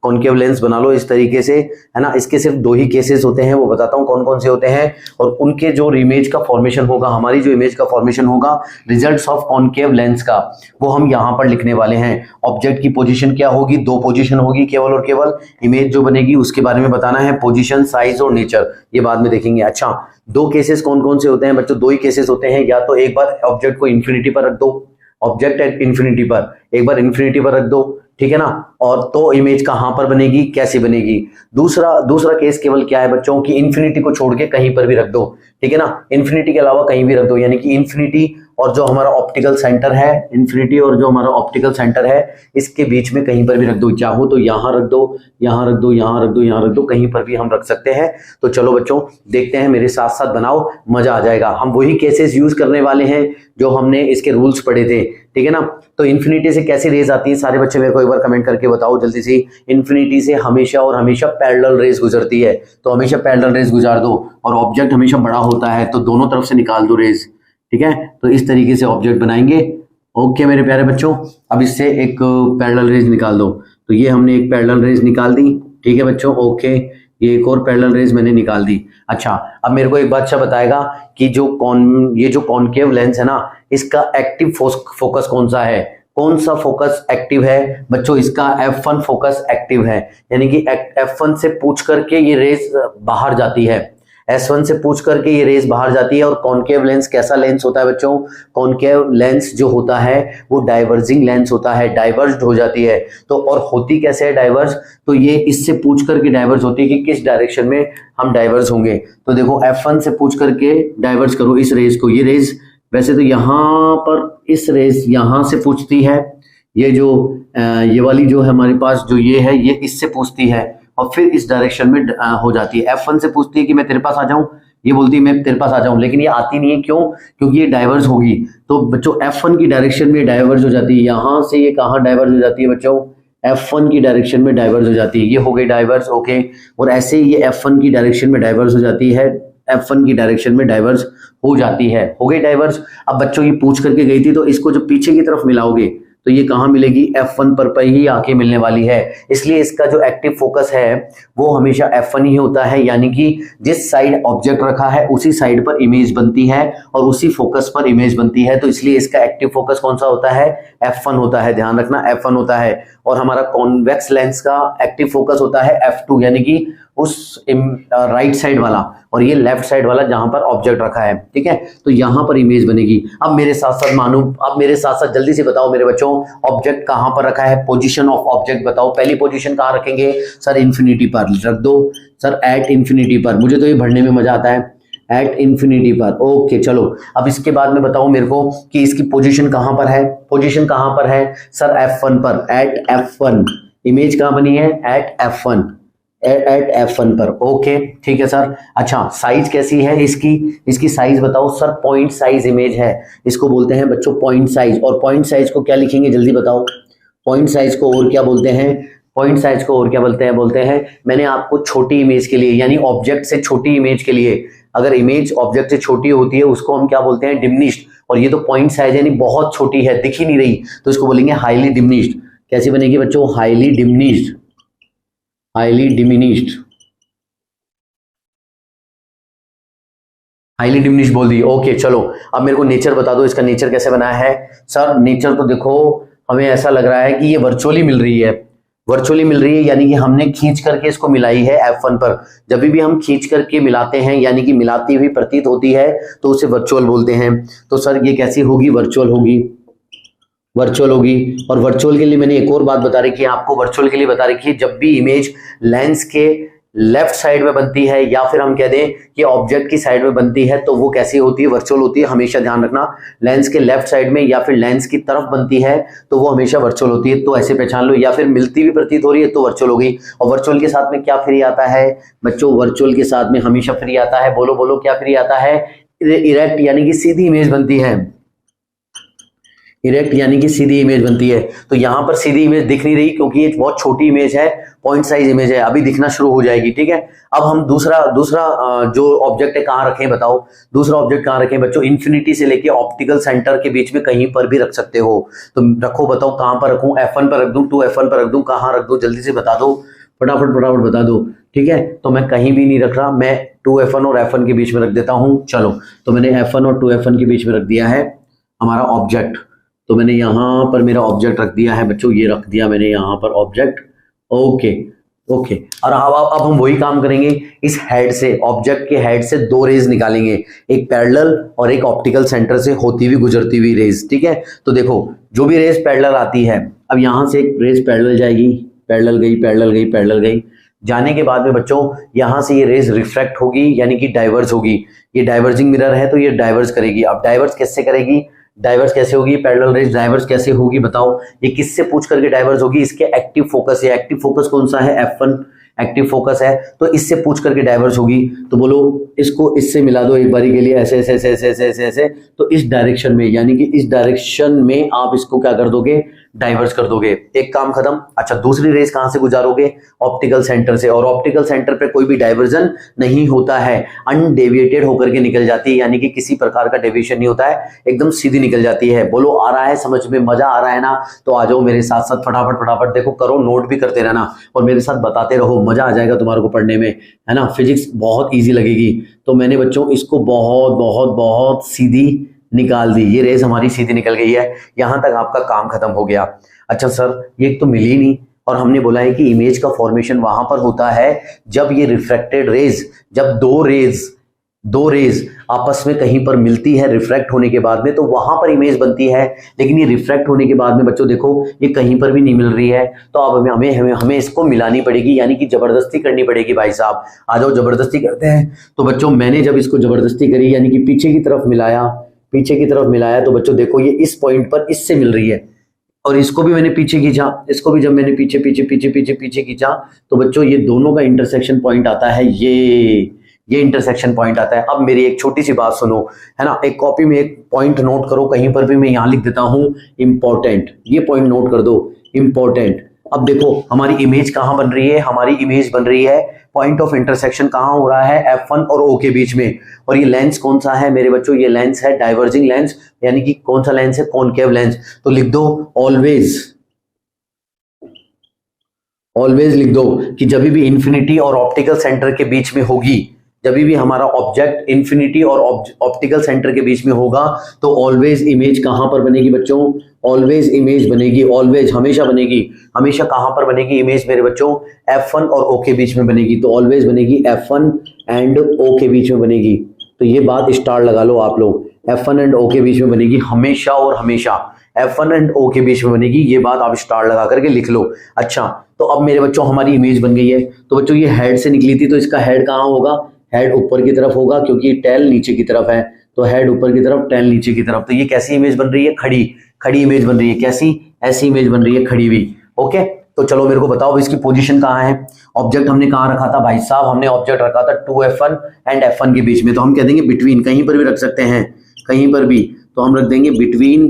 कॉनकेव लेंस बना लो इस तरीके से, है ना। इसके सिर्फ 2 ही केसेस होते हैं, वो बताता हूँ कौन कौन से होते हैं, और उनके जो इमेज का फॉर्मेशन होगा, हमारी जो इमेज का फॉर्मेशन होगा रिजल्ट्स ऑफ कॉनकेव लेंस का, वो हम यहाँ पर लिखने वाले हैं। ऑब्जेक्ट की पोजीशन क्या होगी, 2 पोजीशन होगी केवल और केवल। इमेज जो बनेगी उसके बारे में बताना है, पोजीशन, साइज और नेचर, ये बाद में देखेंगे। अच्छा 2 केसेस कौन कौन से होते हैं बच्चों, 2 ही केसेस होते हैं। या तो एक बार ऑब्जेक्ट को इन्फिनिटी पर रख दो, ऑब्जेक्ट एट इन्फिनिटी पर, एक बार इन्फिनिटी पर रख दो, ठीक है ना। और तो इमेज कहां पर बनेगी, कैसे बनेगी। दूसरा केस केवल क्या है बच्चों की इन्फिनिटी को छोड़ के कहीं पर भी रख दो, ठीक है ना, इन्फिनिटी के अलावा कहीं भी रख दो, यानी कि इन्फिनिटी और जो हमारा ऑप्टिकल सेंटर है, इन्फिनिटी और जो हमारा ऑप्टिकल सेंटर है इसके बीच में कहीं पर भी रख दो। चाहो तो यहां रख दो, यहां रख दो, यहां रख दो, यहां रख दो, कहीं पर भी हम रख सकते हैं। तो चलो बच्चों देखते हैं, मेरे साथ साथ बनाओ, मजा आ जाएगा। हम वही केसेस यूज करने वाले हैं जो हमने इसके रूल्स पढ़े थे, ठीक है ना। तो इन्फिनिटी से कैसी रेज आती है, सारे बच्चे मेरे को एक बार कमेंट करके बताओ जल्दी से। इन्फिनिटी से हमेशा और हमेशा पैरेलल रेज गुजरती है, तो हमेशा पैरेलल रेज गुजार दो। और ऑब्जेक्ट हमेशा बड़ा होता है तो दोनों तरफ से निकाल दो रेज, ठीक है। तो इस तरीके से ऑब्जेक्ट बनाएंगे। ओके मेरे प्यारे बच्चों, अब इससे एक पैरेलल रेज निकाल दो। तो ये हमने एक पैरेलल रेज निकाल दी, ठीक है बच्चों। ओके, ये एक और पैरेलल रेज मैंने निकाल दी। अच्छा अब मेरे को एक बात अच्छा बताएगा कि ये जो कॉनकेव लेंस है ना, इसका एक्टिव फोकस कौन सा है, कौन सा फोकस एक्टिव है बच्चों, इसका F1 फोकस एक्टिव है, यानी कि F1 से पूछ करके ये रेज बाहर जाती है, S1 से पूछ करके ये रेज बाहर जाती है। और कॉनकेव लेंस कैसा लेंस होता है बच्चों, कॉनकेव लेंस जो होता है वो डाइवर्जिंग लेंस होता है, डाइवर्ज हो जाती है। तो और होती कैसे है डाइवर्ज, तो ये इससे पूछ करके डाइवर्ज होती है कि किस डायरेक्शन में हम डाइवर्ज होंगे। तो देखो F1 से पूछ करके डाइवर्ज करो इस रेज को, ये रेज वैसे तो यहाँ पर इस रेज यहाँ से पूछती है, ये वाली जो है हमारे पास जो ये है ये इससे पूछती है और फिर इस डायरेक्शन में हो जाती है। F1 से पूछती है कि मैं तेरे पास आ जाऊं, ये बोलती है मैं तेरे पास आ जाऊं, लेकिन ये आती नहीं है, क्यों, क्योंकि ये डाइवर्ज होगी। तो बच्चों F1 की डायरेक्शन में डाइवर्ज हो जाती है, यहां से ये कहाँ डाइवर्ज हो जाती है बच्चों, F1 की डायरेक्शन में डाइवर्ज हो जाती है, ये हो गई डाइवर्ज। ओके, और ऐसे ये F1 की डायरेक्शन में डाइवर्ज हो जाती है F1 की डायरेक्शन में डाइवर्ज हो जाती है। हो गई डाइवर्ज। अब बच्चों ये पूछ करके गई थी, तो इसको जब पीछे की तरफ मिलाओगे तो ये कहाँ मिलेगी, F1 पर ही आके मिलने वाली है। इसलिए इसका जो एक्टिव फोकस है वो हमेशा F1 ही होता है, यानी कि जिस साइड ऑब्जेक्ट रखा है उसी साइड पर इमेज बनती है और उसी फोकस पर इमेज बनती है। तो इसलिए इसका एक्टिव फोकस कौन सा होता है, F1 होता है। ध्यान रखना F1 होता है। और हमारा कॉन्वेक्स लेंस का एक्टिव फोकस होता है F2, यानी कि उस राइट साइड वाला, और ये लेफ्ट साइड वाला जहां पर ऑब्जेक्ट रखा है। ठीक है, तो यहां पर इमेज बनेगी। अब मेरे साथ साथ मानो, अब मेरे साथ साथ जल्दी से बताओ मेरे बच्चों, ऑब्जेक्ट कहां पर रखा है, पोजीशन ऑफ ऑब्जेक्ट बताओ। पहली पोजीशन कहां रखेंगे सर, इन्फिनिटी पर रख दो सर, एट इन्फिनिटी पर। मुझे तो ये भरने में मजा आता है, एट इन्फिनिटी पर। ओके चलो, अब इसके बाद में बताओ मेरे को कि इसकी पोजीशन कहां पर है। पोजीशन कहां पर है सर, F1 पर, एट F1। इमेज कहां बनी है, एट F1, एट F1 पर। ओके ठीक है सर। अच्छा, साइज कैसी है इसकी साइज बताओ सर। पॉइंट साइज इमेज है, इसको बोलते हैं बच्चों पॉइंट साइज। और पॉइंट साइज को क्या लिखेंगे जल्दी बताओ। पॉइंट साइज को और क्या बोलते हैं, पॉइंट साइज को और क्या बोलते हैं मैंने आपको छोटी इमेज के लिए, यानी ऑब्जेक्ट से छोटी इमेज के लिए, अगर इमेज ऑब्जेक्ट से छोटी होती है उसको हम क्या बोलते हैं, डिमिनिश्ड। और ये तो पॉइंट साइज यानी बहुत छोटी है, दिख ही नहीं रही, तो इसको बोलेंगे हाईली डिमिनिश्ड। कैसी बनेगी बच्चों, highly diminished, highly diminished, highly diminished बोल दी। ओके चलो, अब मेरे को नेचर बता दो, इसका नेचर कैसे बनाया है सर। नेचर तो देखो हमें ऐसा लग रहा है कि ये वर्चुअली मिल रही है, वर्चुअली मिल रही है, यानी कि हमने खींच करके इसको मिलाई है F1 पर। जब भी हम खींच करके मिलाते हैं, यानी कि मिलाती हुई प्रतीत होती है, तो उसे वर्चुअल बोलते हैं। तो सर ये कैसी होगी, वर्चुअल होगी, वर्चुअल होगी। और वर्चुअल के लिए मैंने एक और बात बता रखी है आपको, वर्चुअल के लिए बता रखी है, जब भी इमेज लेंस के लेफ्ट साइड में बनती है, या फिर हम कह दें कि ऑब्जेक्ट की साइड में बनती है, तो वो कैसी होती है, वर्चुअल होती है। हमेशा ध्यान रखना, लेंस के लेफ्ट साइड में या फिर लेंस की तरफ बनती है तो वो हमेशा वर्चुअल होती है। तो ऐसे पहचान लो, या फिर मिलती हुई प्रतीत हो रही है तो वर्चुअल होगी। और वर्चुअल के साथ में क्या फ्री आता है बच्चों, वर्चुअल के साथ में हमेशा फ्री आता है, बोलो बोलो क्या फ्री आता है, इरेक्ट, यानी कि सीधी इमेज बनती है। इरेक्ट यानी कि सीधी इमेज बनती है। तो यहां पर सीधी इमेज दिख नहीं रही क्योंकि ये बहुत छोटी इमेज है, पॉइंट साइज इमेज है, अभी दिखना शुरू हो जाएगी। ठीक है, अब हम दूसरा जो ऑब्जेक्ट है कहां रखें बताओ। दूसरा ऑब्जेक्ट कहां रखें बच्चों, इन्फिनिटी से लेके ऑप्टिकल सेंटर के बीच में कहीं पर भी रख सकते हो। तो रखो, बताओ कहां पर रखूं, F1 पर रख दूं, 2F1 पर रख दूं, कहां रख दूं, जल्दी से बता दो, फटाफट फटाफट बता दो। ठीक है, तो मैं कहीं भी नहीं रख रहा, मैं 2F1 और F1 के बीच में रख देता हूं। चलो, तो मैंने F1 और 2F1 के बीच में रख दिया है हमारा ऑब्जेक्ट। तो मैंने यहां पर मेरा ऑब्जेक्ट रख दिया है बच्चों, ये रख दिया मैंने यहां पर ऑब्जेक्ट। ओके ओके, और अब हम वही काम करेंगे, इस हेड से, ऑब्जेक्ट के हेड से दो रेज निकालेंगे, एक पैरेलल और एक ऑप्टिकल सेंटर से होती हुई गुजरती हुई रेज। ठीक है, तो देखो जो भी रेज पैरेलल आती है, अब यहां से एक रेज पैरेलल जाएगी, पैरेलल गई, पैरेलल गई, पैरेलल गई, जाने के बाद में बच्चों यहां से ये रेज रिफ्रैक्ट होगी, यानी कि डाइवर्ज होगी। ये डाइवर्जिंग मिरर है तो ये डाइवर्ज करेगी। अब डाइवर्ज कैसे करेगी, डाइवर्स कैसे होगी, पैरेलल रेज डाइवर्स कैसे होगी बताओ। ये किससे पूछ करके डाइवर्स होगी, इसके एक्टिव फोकस, ये एक्टिव फोकस कौन सा है, F1 एक्टिव फोकस है, तो इससे पूछ करके डाइवर्स होगी। तो बोलो इसको इससे मिला दो एक बारी के लिए, ऐसे ऐसे ऐसे ऐसे ऐसे ऐसे ऐसे, तो इस डायरेक्शन में, यानी कि इस डायरेक्शन में आप इसको क्या कर दोगे, डाइवर्स कर दोगे। एक काम खत्म। अच्छा, दूसरी रेज कहां से गुजारोगे, ऑप्टिकल सेंटर से, और ऑप्टिकल सेंटर पे कोई भी डाइवर्जन नहीं होता है, अनडेविएटेड होकर के निकल जाती है, यानी कि किसी प्रकार का डेविएशन नहीं होता है, एकदम सीधी निकल जाती है। बोलो आ रहा है समझ में, मजा आ रहा है ना, तो आ जाओ मेरे साथ साथ फटाफट फटाफट, देखो करो, नोट भी करते रहना और मेरे साथ बताते रहो, मजा आ जाएगा तुम्हारे को पढ़ने में, है ना। फिजिक्स बहुत ईजी लगेगी। तो मैंने बच्चों इसको बहुत बहुत बहुत सीधी निकाल दी, ये रेस हमारी सीधी निकल गई है, यहां तक आपका काम खत्म हो गया। अच्छा सर, ये तो मिली नहीं, और हमने बोला है कि इमेज का फॉर्मेशन वहां पर होता है जब ये रिफ्रैक्टेड रेज, जब दो रेज आपस में कहीं पर मिलती है रिफ्रैक्ट होने के बाद में, तो वहां पर इमेज बनती है। लेकिन ये रिफ्रैक्ट होने के बाद में बच्चों देखो ये कहीं पर भी नहीं मिल रही है, तो अब हमें इसको मिलानी पड़ेगी, यानी कि जबरदस्ती करनी पड़ेगी। भाई साहब आ जाओ, जबरदस्ती करते हैं। तो बच्चों मैंने जब इसको जबरदस्ती करी, यानी कि पीछे की तरफ मिलाया, तो बच्चों देखो ये इस पॉइंट पर इससे मिल रही है, और इसको भी मैंने पीछे खींचा, इसको भी जब मैंने पीछे पीछे पीछे पीछे पीछे खींचा, तो बच्चों ये दोनों का इंटरसेक्शन पॉइंट आता है, ये इंटरसेक्शन पॉइंट आता है। अब मेरी एक छोटी सी बात सुनो, है ना, एक कॉपी में एक पॉइंट नोट करो, कहीं पर भी मैं यहां लिख देता हूं इंपॉर्टेंट, ये पॉइंट नोट कर दो, इंपॉर्टेंट। अब देखो हमारी इमेज कहां बन रही है, हमारी इमेज बन रही है पॉइंट ऑफ इंटरसेक्शन कहाँ हो रहा है, F1 और O के बीच में। और ये लेंस कौन सा है मेरे बच्चों, ये लेंस है डाइवर्जिंग लेंस, यानी कि कौन सा लेंस है, कॉनकेव लेंस। तो लिख दो ऑलवेज, ऑलवेज लिख दो कि जब भी इंफिनिटी और ऑप्टिकल सेंटर के बीच में होगी, जब भी हमारा ऑब्जेक्ट इंफिनिटी और ऑप्टिकल सेंटर के बीच में होगा, तो ऑलवेज इमेज कहां पर बनेगी बच्चों, ऑलवेज इमेज बनेगी, ऑलवेज हमेशा बनेगी, हमेशा कहां पर बनेगी इमेज मेरे बच्चों, F1 और O के बीच में बनेगी। तो ऑलवेज बनेगी F1 एंड O के बीच में बनेगी। तो ये बात स्टार लगा लो आप लोग, F1 एंड O के बीच में बनेगी हमेशा और हमेशा, F1 एंड O के बीच में बनेगी, ये बात आप स्टार लगा करके लिख लो। अच्छा, तो अब मेरे बच्चों हमारी इमेज बन गई है। तो बच्चों ये हेड से निकली थी, तो इसका हेड कहाँ होगा, हेड ऊपर की तरफ होगा, क्योंकि टेल नीचे की तरफ है, तो हेड ऊपर की तरफ, टेल नीचे की तरफ। तो ये कैसी इमेज बन रही है, खड़ी, खड़ी इमेज बन रही है। कैसी, ऐसी इमेज बन रही है, खड़ी हुई। ओके, तो चलो मेरे को बताओ इसकी पोजीशन कहाँ है। ऑब्जेक्ट हमने कहाँ रखा था भाई साहब, हमने ऑब्जेक्ट रखा था 2F1 एंड F1 के बीच में। तो हम कह देंगे बिटवीन, कहीं पर भी रख सकते हैं, कहीं पर भी। तो हम रख देंगे बिटवीन,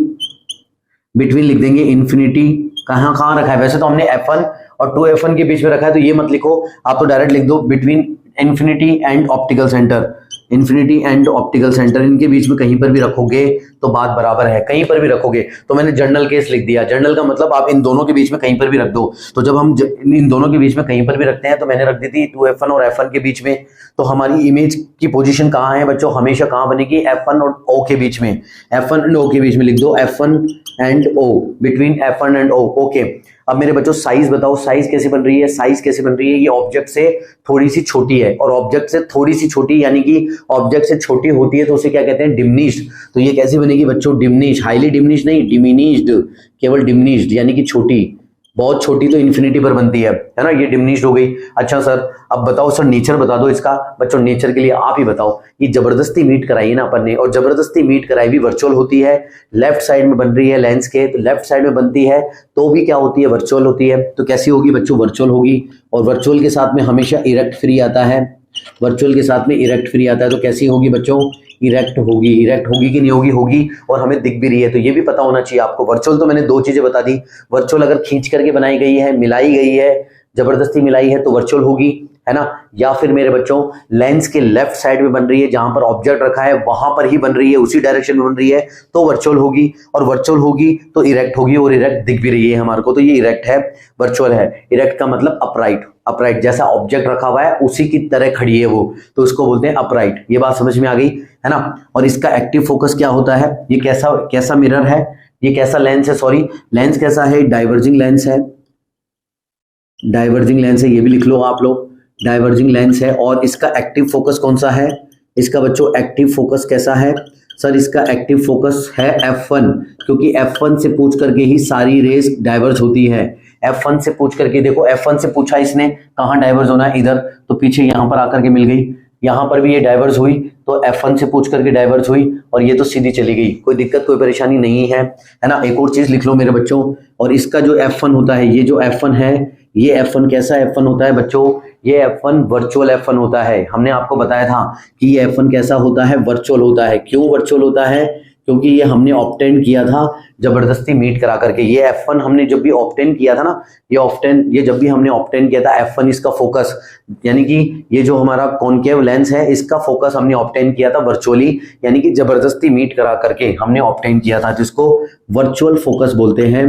बिटवीन लिख देंगे। इंफिनिटी कहाँ कहाँ रखा है, वैसे तो हमने F1 और 2F1 के बीच में रखा है, तो ये मत लिखो, आप तो डायरेक्ट लिख दो between infinity and optical centre, infinity and optical centre, इनके बीच में कहीं पर भी रखोगे तो बात बराबर है, कहीं पर भी रखोगे। तो मैंने जर्नल केस लिख दिया, जर्नल का मतलब आप इन दोनों के बीच में कहीं पर भी रख दो। तो जब हम इन दोनों के बीच में कहीं पर भी रखते हैं, तो मैंने रख दी थी 2F1 और F1 के बीच में। तो हमारी इमेज की पोजीशन कहाँ है बच्चों, हमेशा कहाँ बनेगी, F1 और O के बीच में, F1 एंड O के बीच में लिख दो, F1 and O, between F1 and O। Okay, अब मेरे बच्चों साइज बताओ, साइज कैसे बन रही है, साइज कैसे बन रही है, ये ऑब्जेक्ट से थोड़ी सी छोटी है, और ऑब्जेक्ट से थोड़ी सी छोटी यानी कि ऑब्जेक्ट से छोटी होती है तो उसे क्या कहते हैं, डिमिनिश्ड। तो ये कैसे बनेगी बच्चों, डिमिनिश्ड, हाईली डिमिनिश्ड नहीं, डिमिनिश्ड, केवल डिमिनिश्ड यानी कि छोटी, बहुत छोटी तो इन्फिनिटी पर बनती है ना, ये डिमिनिश्ड हो गई। अच्छा सर, अब बताओ सर नेचर बता दो इसका। बच्चों नेचर के लिए आप ही बताओ, ये जबरदस्ती मीट कराई है ना अपन ने, और जबरदस्ती मीट कराई भी वर्चुअल होती है, लेफ्ट साइड में बन रही है लेंस के, तो लेफ्ट साइड में बनती है तो भी क्या होती है, वर्चुअल होती है। तो कैसी होगी बच्चों, वर्चुअल होगी। और वर्चुअल के साथ में हमेशा इरेक्ट फ्री आता है, वर्चुअल के साथ में इरेक्ट फ्री आता है, तो कैसी होगी बच्चों, इरेक्ट होगी। इरेक्ट होगी कि नहीं होगी, होगी, और हमें दिख भी रही है, तो ये भी पता होना चाहिए आपको। वर्चुअल तो मैंने दो चीजें बता दी, वर्चुअल अगर खींच करके बनाई गई है, मिलाई गई है, जबरदस्ती मिलाई है तो वर्चुअल होगी, है ना। या फिर मेरे बच्चों लेंस के लेफ्ट साइड में बन रही है, जहां पर ऑब्जेक्ट रखा है वहां पर ही बन रही है, उसी डायरेक्शन में बन रही है, तो वर्चुअल होगी। और वर्चुअल होगी तो इरेक्ट होगी, और इरेक्ट दिख भी रही है हमारे को, तो ये इरेक्ट है, वर्चुअल है। इरेक्ट का मतलब अपराइट, अपराइट जैसा ऑब्जेक्ट रखा हुआ है उसी की तरह खड़ी है वो, तो उसको बोलते हैं अपराइट। ये बात समझ में आ गई, है ना। और इसका एक्टिव फोकस क्या होता है, ये कैसा मिरर है, ये कैसा लेंस है, सॉरी लेंस कैसा है, डाइवर्जिंग लेंस है, डाइवर्जिंग लेंस है, ये भी लिख लो आप लोग, डाइवर्जिंग लेंस है। और इसका एक्टिव फोकस कौन सा है, इसका बच्चों एक्टिव फोकस कैसा है, सर इसका एक्टिव फोकस है F1, क्योंकि F1 से पूछ करके ही सारी रेस डाइवर्ज होती है। F1 से पूछ करके, देखो F1 से पूछा इसने कहाँ डाइवर्ज होना है, इधर, तो पीछे यहां पर आकर के मिल गई, यहां पर भी ये डाइवर्ज हुई, तो F1 से पूछ करके डाइवर्ज हुई, और ये तो सीधी चली गई, कोई दिक्कत कोई परेशानी नहीं है, है ना। एक और चीज लिख लो मेरे बच्चों, और इसका जो F1 होता है, ये जो F1 है, ये F1 कैसा F1 होता है बच्चों, ये F1 वर्चुअल F1 होता है। हमने आपको बताया था कि ये F1 कैसा होता है, वर्चुअल होता है। क्यों वर्चुअल होता है, क्योंकि ये हमने ऑब्टेन किया था जबरदस्ती मीट करा करके। ये F1 हमने जब भी ऑब्टेन किया था ना, ये जब भी हमने ऑब्टेन किया था F1, इसका फोकस यानी कि ये जो हमारा कॉनकेव लेंस है, इसका फोकस हमने ऑब्टेन किया था वर्चुअली, यानी कि जबरदस्ती मीट करा करके हमने ऑब्टेन किया था, जिसको वर्चुअल फोकस बोलते हैं,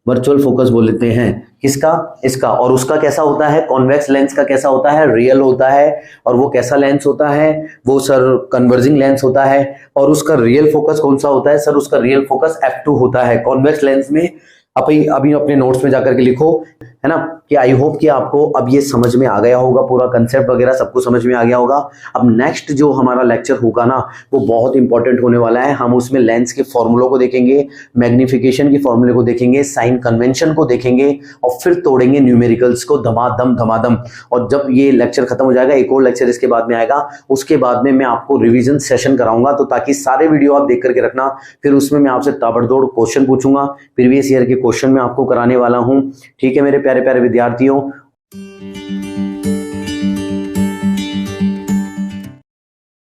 वर्चुअल फोकस बोलते हैं। किसका, इसका। और उसका कैसा होता है, कॉन्वेक्स लेंस का कैसा होता है, रियल होता है। और वो कैसा लेंस होता है, वो सर कन्वर्जिंग लेंस होता है। और उसका रियल फोकस कौन सा होता है, सर उसका रियल फोकस F2 होता है। कॉन्वेक्स लेंस में अभी अपने नोट्स में जाकर के लिखो, है ना, कि आई होप कि आपको अब ये समझ में आ गया होगा, पूरा कंसेप्ट वगैरह सब कुछ समझ में आ गया होगा। अब नेक्स्ट जो हमारा लेक्चर होगा ना, वो बहुत इंपॉर्टेंट होने वाला है। हम उसमें लेंस के फॉर्मूलों को देखेंगे, मैग्निफिकेशन के फॉर्मूले को देखेंगे, साइन कन्वेंशन को देखेंगे, और फिर तोड़ेंगे न्यूमेरिकल्स को धमाधम। और जब ये लेक्चर खत्म हो जाएगा, एक और लेक्चर इसके बाद में आएगा, उसके बाद में मैं आपको रिविजन सेशन कराऊंगा, तो ताकि सारे वीडियो आप देख करके रखना। फिर उसमें मैं आपसे ताबड़तोड़ क्वेश्चन पूछूंगा, प्रीवियस ईयर के क्वेश्चन मैं आपको कराने वाला हूं। ठीक है मेरे प्यारे प्यारे विद्यार्थियों।